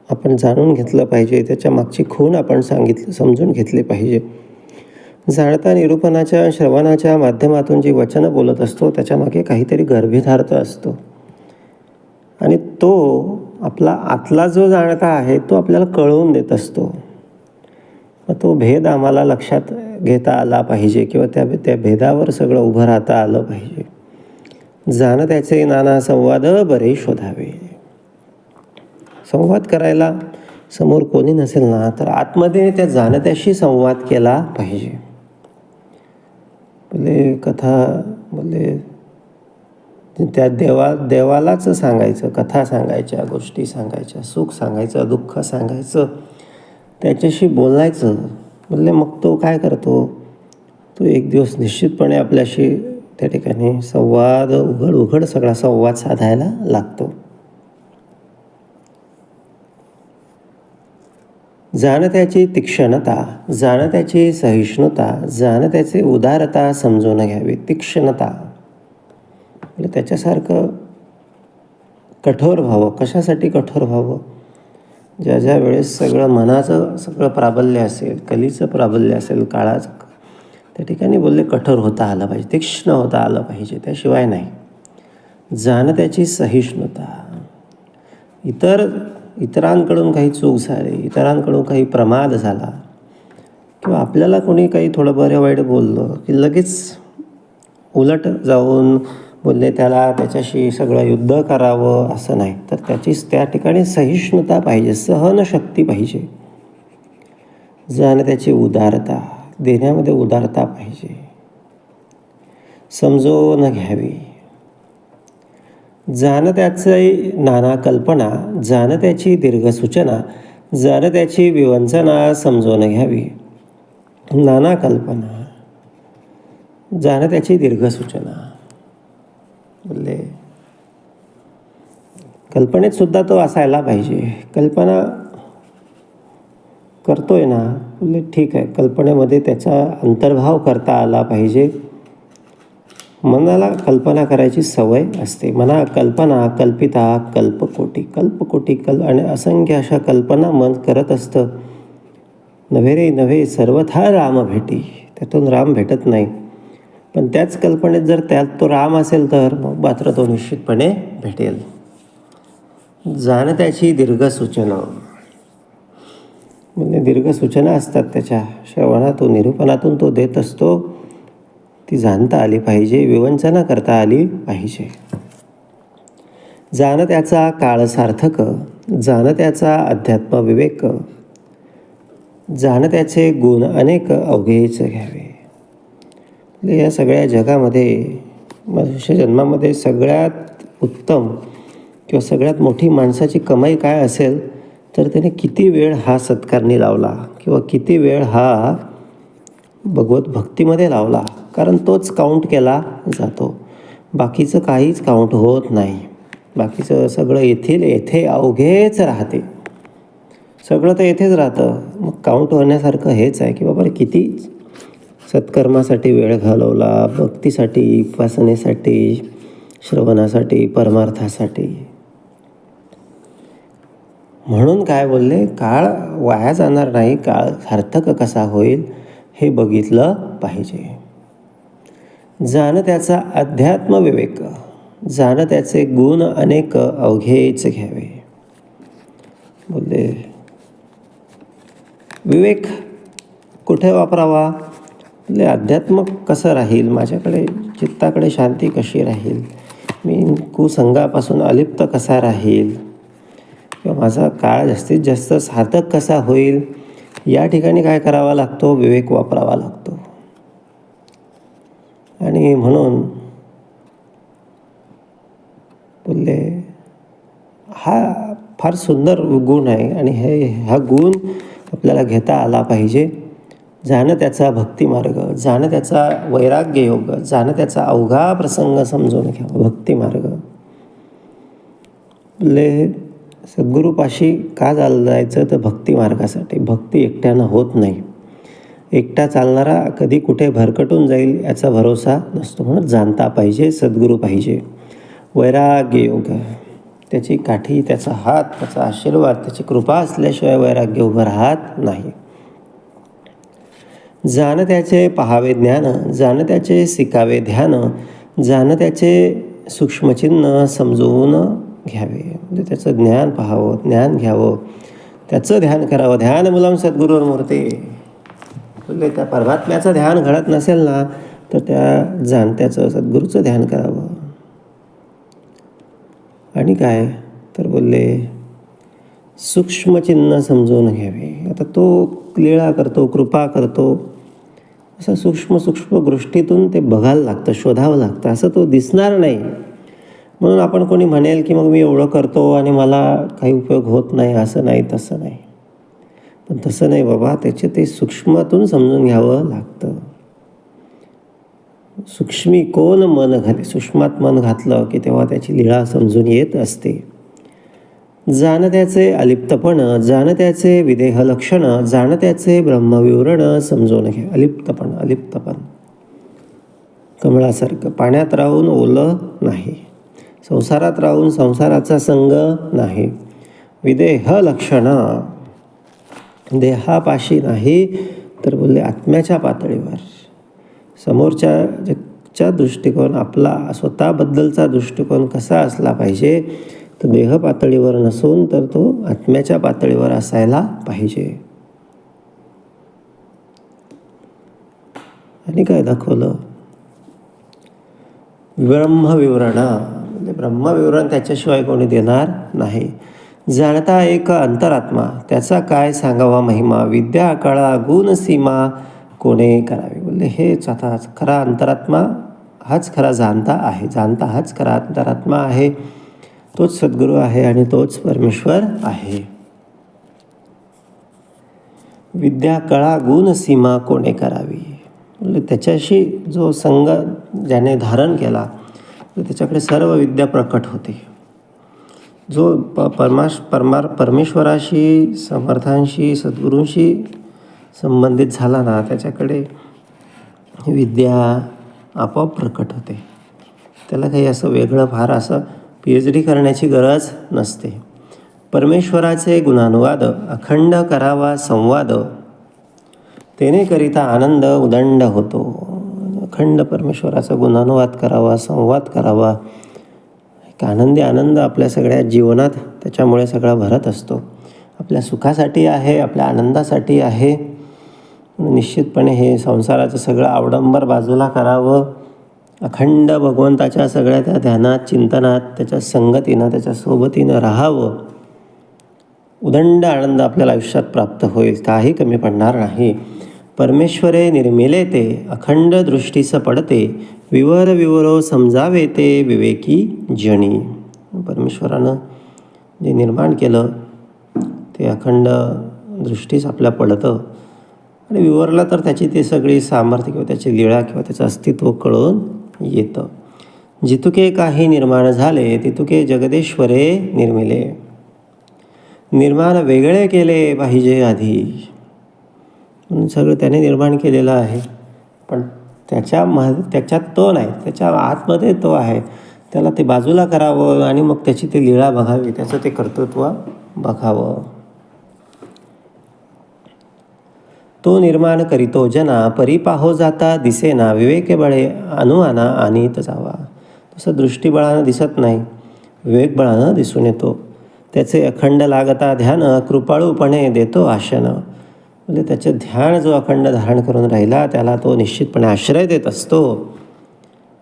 आपण जाणून घेतलं पाहिजे, त्याच्या मागची खूण आपण समजून घेतली पाहिजे. जाणता निरूपणाच्या श्रवणाच्या माध्यमातून जी वचनं बोलत असतो त्याच्यामागे काहीतरी गर्भितार्थ असतो. आणि तो आपला आतला जो जाणता आहे तो आपल्याला कळवून देत असतो. मग तो भेद आम्हाला लक्षात घेता आला पाहिजे किंवा त्या भेदावर सगळं उभं राहता आलं पाहिजे. जाणं त्याचे नाना संवाद बरे शोधावे. संवाद करायला समोर कोणी नसेल ना तर आतमध्ये त्या जाणत्याशी संवाद केला पाहिजे. बोले त्या देवालाच सांगायचं, कथा सांगायच्या, गोष्टी सांगायच्या, सुख सांगायचं, दुःख सांगायचं, त्याच्याशी बोलायचं. बोलले मग तो काय करतो, तो एक दिवस निश्चितपणे आपल्याशी त्या ठिकाणी संवाद उघड सगळा संवाद साधायला लागतो. जाणं त्याची तीक्ष्णता, जाणं त्याची सहिष्णुता, जाणं त्याचे उदारता समजून घ्यावी. तीक्ष्णता म्हणजे त्याच्यासारखं कठोर व्हावं. कशासाठी कठोर व्हावं, ज्या वेळेस सगळं मनाचं सगळं प्राबल्य असेल, कलीचं प्राबल्य असेल, काळाचं, त्या ठिकाणी बोलले कठोर होता आलं पाहिजे, तीक्ष्ण होता आलं पाहिजे, त्याशिवाय नाही. जाणं त्याची सहिष्णुता. इतरांकडून काही चूक झाली, इतरांकडून काही प्रमाद झाला किंवा आपल्याला कोणी काही थोडं बरं वाईट बोललं की लगेच उलट जाऊन बोलले त्याच्याशी सगळं युद्ध करावं असं नाही. तर त्या ठिकाणी सहिष्णुता पाहिजे, सहनशक्ती पाहिजे. जाणं त्याची उदारता, देण्यामध्ये उदारता पाहिजे. समजून घ्यावी. जाणं त्याची नाना कल्पना, जाणं त्याची दीर्घ सूचना, जाणं त्याची विवंचना समजून घ्यावी. नाना कल्पना, जाणं त्याची दीर्घ सूचना. बोलले कल्पनेत सुद्धा तो असायला पाहिजे. कल्पना करतोय ना, बोलले ठीक आहे, कल्पनेमध्ये त्याचा अंतर्भाव करता आला पाहिजे. मनाला कल्पना करायची सवय असते. मना कल्पना कल्पिता कल्पकोटी आणि असंख्य अशा कल्पना मन करत असतं. नव्हे रे नव्हे सर्वथा राम भेटी. त्यातून राम भेटत नाही. पण त्याच कल्पनेत जर त्यात तो राम असेल तर मग मात्र तो निश्चितपणे भेटेल. जाणं त्याची दीर्घ सूचना. म्हणजे दीर्घ सूचना असतात त्याच्या श्रवणातून, निरूपणातून तो देत असतो. ती जाणता आली पाहिजे, विवंचना करता आली पाहिजे. जाणं त्याचा काळ सार्थक, जाणं त्याचा अध्यात्म विवेक, जाणं त्याचे गुण अनेक अवघेच घ्यावे. या सगळ्या जगामध्ये मनुष्य जन्मामध्ये सगळ्यात उत्तम किंवा सगळ्यात मोठी माणसाची कमाई काय असेल तर त्याने किती वेळ हा सत्कारणी लावला किंवा किती वेळ हा भगवत भक्तीमध्ये लावला. कारण तोच काउंट केला जातो. बाकीचं काहीच काउंट होत नाही. बाकीचं सगळं येथे अवघेच राहते. सगळं तर येथेच राहतं. मग काउंट होण्यासारखं हेच आहे की बाबा किती सत्कर्मासाठी वेळ घालवला, भक्तीसाठी, उपासनेसाठी, श्रवणासाठी, परमार्थासाठी. म्हणून काय बोलले, काळ वाया जाणार नाही, काळ सार्थक कसा होईल हे बघितलं पाहिजे. जाण त्याचा अध्यात्म विवेक, जाण त्याचे गुण अनेक अवघेच घ्यावे. बोलले विवेक कुठे वापरावा, बोलले अध्यात्म कसं राहील, माझ्याकडे चित्ताकडे शांती कशी राहील, मी कुसंगापासून अलिप्त कसा राहील, किंवा माझा काळ जास्तीत जास्त सार्थक कसा होईल, या ठिकाणी काय करावा लागतो, विवेक वापरावा लागतो. आणि म्हणून बोलले हा फार सुंदर गुण आहे आणि हा गुण आपल्याला घेता आला पाहिजे. जाणं त्याचा भक्तिमार्ग, जाणं त्याचा वैराग्य योग, जाणं त्याचा अवघा प्रसंग समजून घ्यावा भक्तिमार्ग. बोलले सद्गुरूपाशी का जायचं, तर भक्तिमार्गासाठी. भक्ती एकट्यानं होत नाही, एकटा चालणारा कधी कुठे भरकटून जाईल याचा भरोसा नसतो. म्हणून जाणता पाहिजे, सद्गुरू पाहिजे. वैराग्य योग, त्याची काठी, त्याचा हात, त्याचा आशीर्वाद, त्याची कृपा असल्याशिवाय वैराग्य उभं राहत नाही. जाण त्याचे पहावे ज्ञान, जाण त्याचे शिकावे ध्यान, जाण त्याचे सूक्ष्मचिन्ह समजवून घ्यावे. म्हणजे त्याचं ज्ञान पाहावं, ज्ञान घ्यावं, त्याचं ध्यान करावं. ध्यान मूलम सद्गुरुर मूर्ते. म्हणजे त्या परमात्म्याचं ध्यान घडत नसेल ना, तर त्या जाणत्याचं सद्गुरूचं ध्यान करावं. आणि काय तर बोलले सूक्ष्मचिन्ह समजून घ्यावे. आता तो लीळा करतो, कृपा करतो, असं सूक्ष्म सूक्ष्म गोष्टीतून ते बघायला लागतं, शोधावं लागतं. असं तो दिसणार नाही. म्हणून आपण कोणी म्हणेल की मग मी एवढं करतो आणि मला काही उपयोग होत नाही, असं नाही, तसं नाही. पण तसं नाही बाबा, त्याचे ते सूक्ष्मातून समजून घ्यावं लागतं. सूक्ष्मी कोण मन घाले, सूक्ष्मात मन घातलं की तेव्हा त्याची लीळा समजून येत असते. जाण त्याचे अलिप्तपण, जाण त्याचे विदेह लक्षण, जाण त्याचे ब्रह्मविवरण समजून घ्या. अलिप्तपण कमळासारखं पाण्यात राहून ओलं नाही, संसारात राहून संसाराचा संग नाही. विदेह लक्षण, देहापाशी नाही, तर बोलले आत्म्याच्या पातळीवर. समोरच्या दृष्टिकोन, आपला स्वतःबद्दलचा दृष्टिकोन कसा असला पाहिजे, तर देह पातळीवर नसून तर तो आत्म्याच्या पातळीवर असायला पाहिजे. आणि काय दाखवलं, ब्रह्मविवरण. म्हणजे ब्रह्मविवरण त्याच्याशिवाय कोणी देणार नाही. जाणता एक अंतरात्मा, त्याचा काय सांगावा महिमा, विद्या कळा गुण सीमा कोणे करावी. बोलले हेच आता खरा अंतरात्मा, हाच खरा जाणता आहे. जाणता हाच खरा अंतरात्मा आहे, तोच सद्गुरू आहे आणि तोच परमेश्वर आहे. विद्या कळा गुण सीमा कोणे करावी. म्हणजे त्याच्याशी जो संग ज्याने धारण केला, तर त्याच्याकडे सर्व विद्या प्रकट होते. जो परमेश्वराशी, समर्थांशी, सद्गुरूंशी संबंधित झाला ना, त्याच्याकडे विद्या आपोआप प्रकट होते. त्याला काही असं वेगळं फार असं PhD करण्याची गरज नसते. परमेश्वराचे गुणानुवाद अखंड करावा संवाद, तेने करिता आनंद उदंड होतो. अखंड परमेश्वराचा गुणानुवाद करावा, संवाद करावा. एक आनंद आपल्या सगळ्या जीवनात त्याच्यामुळे सगळा भरत असतो. आपल्या सुखासाठी आहे, आपल्या आनंदासाठी आहे. निश्चितपणे हे संसाराचं सगळं आवडंबर बाजूला करावं. अखंड भगवंताच्या सगळ्या त्या ध्यानात, चिंतनात, त्याच्या संगतीनं, त्याच्या सोबतीनं राहावं. उदंड आनंद आपल्याला आयुष्यात प्राप्त होईल, काही कमी पडणार नाही. परमेश्वरे निर्मिले ते, अखंड दृष्टीस पडते, विवरो समजावे ते विवेकी जनी. परमेश्वरानं जे निर्माण केलं ते अखंड दृष्टीस आपल्या पडतं आणि विवरला तर त्याची ती सगळी सामर्थ्य किंवा त्याची लीळा किंवा त्याचं अस्तित्व कळून येतं. जितुके काही निर्माण झाले, तितुके जगदेश्वरे निर्मिले. निर्माण वेगळे केले पाहिजे आधी, म्हणून सगळं त्याने निर्माण केलेलं आहे. पण त्याच्यात तो नाही, त्याच्या आतमध्ये तो आहे. त्याला ते बाजूला करावं आणि मग त्याची ती लीळा बघावी, त्याचं ते कर्तृत्व बघावं. तो निर्माण करीतो जना, परी पाहो जाता दिसेना, विवेके बळे अनुमाना आणीत जावा. तसं दृष्टीबळानं दिसत नाही, विवेकबळानं दिसून येतो. त्याचे अखंड लागता ध्यान, कृपाळूपणे देतो आशन. म्हणजे त्याचे ध्यान जो अखंड धारण करून राहिला त्याला तो निश्चितपणे आश्रय देत असतो,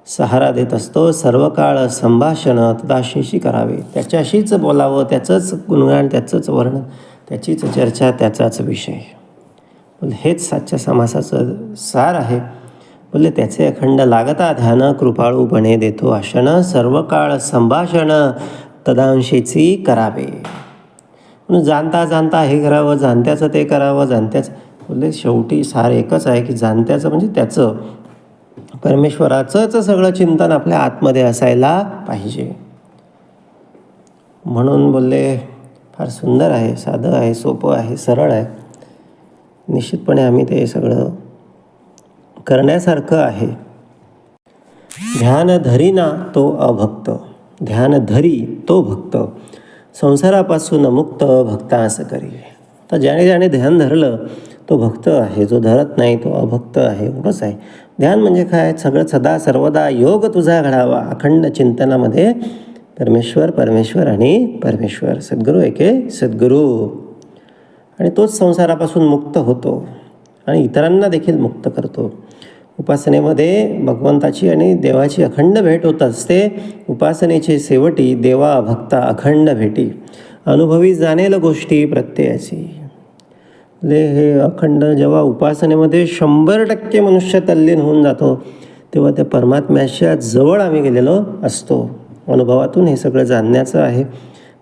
सहारा देत असतो. सर्व काळ संभाषण तदाशीशी करावे, त्याच्याशीच बोलावं, त्याचंच गुणगान, त्याचंच वर्णन, त्याचीच चर्चा, त्याचाच विषय. बोले हेच साच्या समासाचं सार आहे. बोले त्याचे अखंड लागता ध्यान, कृपाळूपणे देतो आशन, सर्व काळ संभाषण तदांशीची करावे. म्हणून जाणता जाणता हे करावं, जाणत्याचं ते करावं, जाणत्याचं. बोले शेवटी सार एकच आहे की जाणत्याचं म्हणजे त्याचं, परमेश्वराचंच सगळं चिंतन आपल्या आतमध्ये असायला पाहिजे. म्हणून बोलले फार सुंदर आहे, साधं आहे, सोपं आहे, सरळ आहे. निश्चितपणे आम्ही ते सगळं करण्यासारखं आहे. ध्यान धरीना तो अभक्त, ध्यान धरी तो भक्त, संसारापासून मुक्त भक्तास करी. तर ज्याने ध्यान धरलं तो भक्त आहे, जो धरत नाही तो अभक्त आहे. एवढंच आहे. ध्यान म्हणजे काय? सगळं सदा सर्वदा योग तुझा घडावा, अखंड चिंतनामध्ये परमेश्वर परमेश्वर आणि परमेश्वर, सद्गुरू एके सद्गुरू. आणि तोच संसारापासून मुक्त होतो आणि इतरांना देखील मुक्त करतो. उपासनेमध्ये भगवंताची आणि देवाची अखंड भेट होत असते. उपासनेची शेवटी देवा भक्ता अखंड भेटी, अनुभवी जाणेल गोष्टी प्रत्ययाची. हे अखंड जेव्हा उपासनेमध्ये 100% मनुष्य तल्लीन होऊन जातो तेव्हा त्या परमात्म्याच्या जवळ आम्ही गेलेलो असतो. अनुभवातून हे सगळं जाणण्याचं आहे.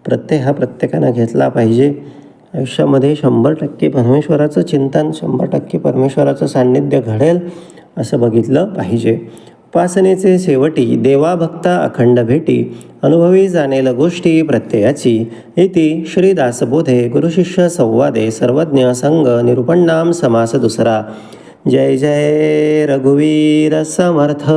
प्रत्यय हा प्रत्येकानं घेतला पाहिजे. आयुष्यामध्ये 100% परमेश्वराचं चिंतन, 100% परमेश्वराचं सान्निध्य घडेल असं बघितलं पाहिजे. उपासनेचे शेवटी देवा भक्ता अखंड भेटी, अनुभवी जाणेल गोष्टी प्रत्ययाची. इति श्रीदासबोधे गुरुशिष्य संवादे सर्वज्ञ संग निरूपणाम समास दुसरा. जय जय रघुवीर समर्थ.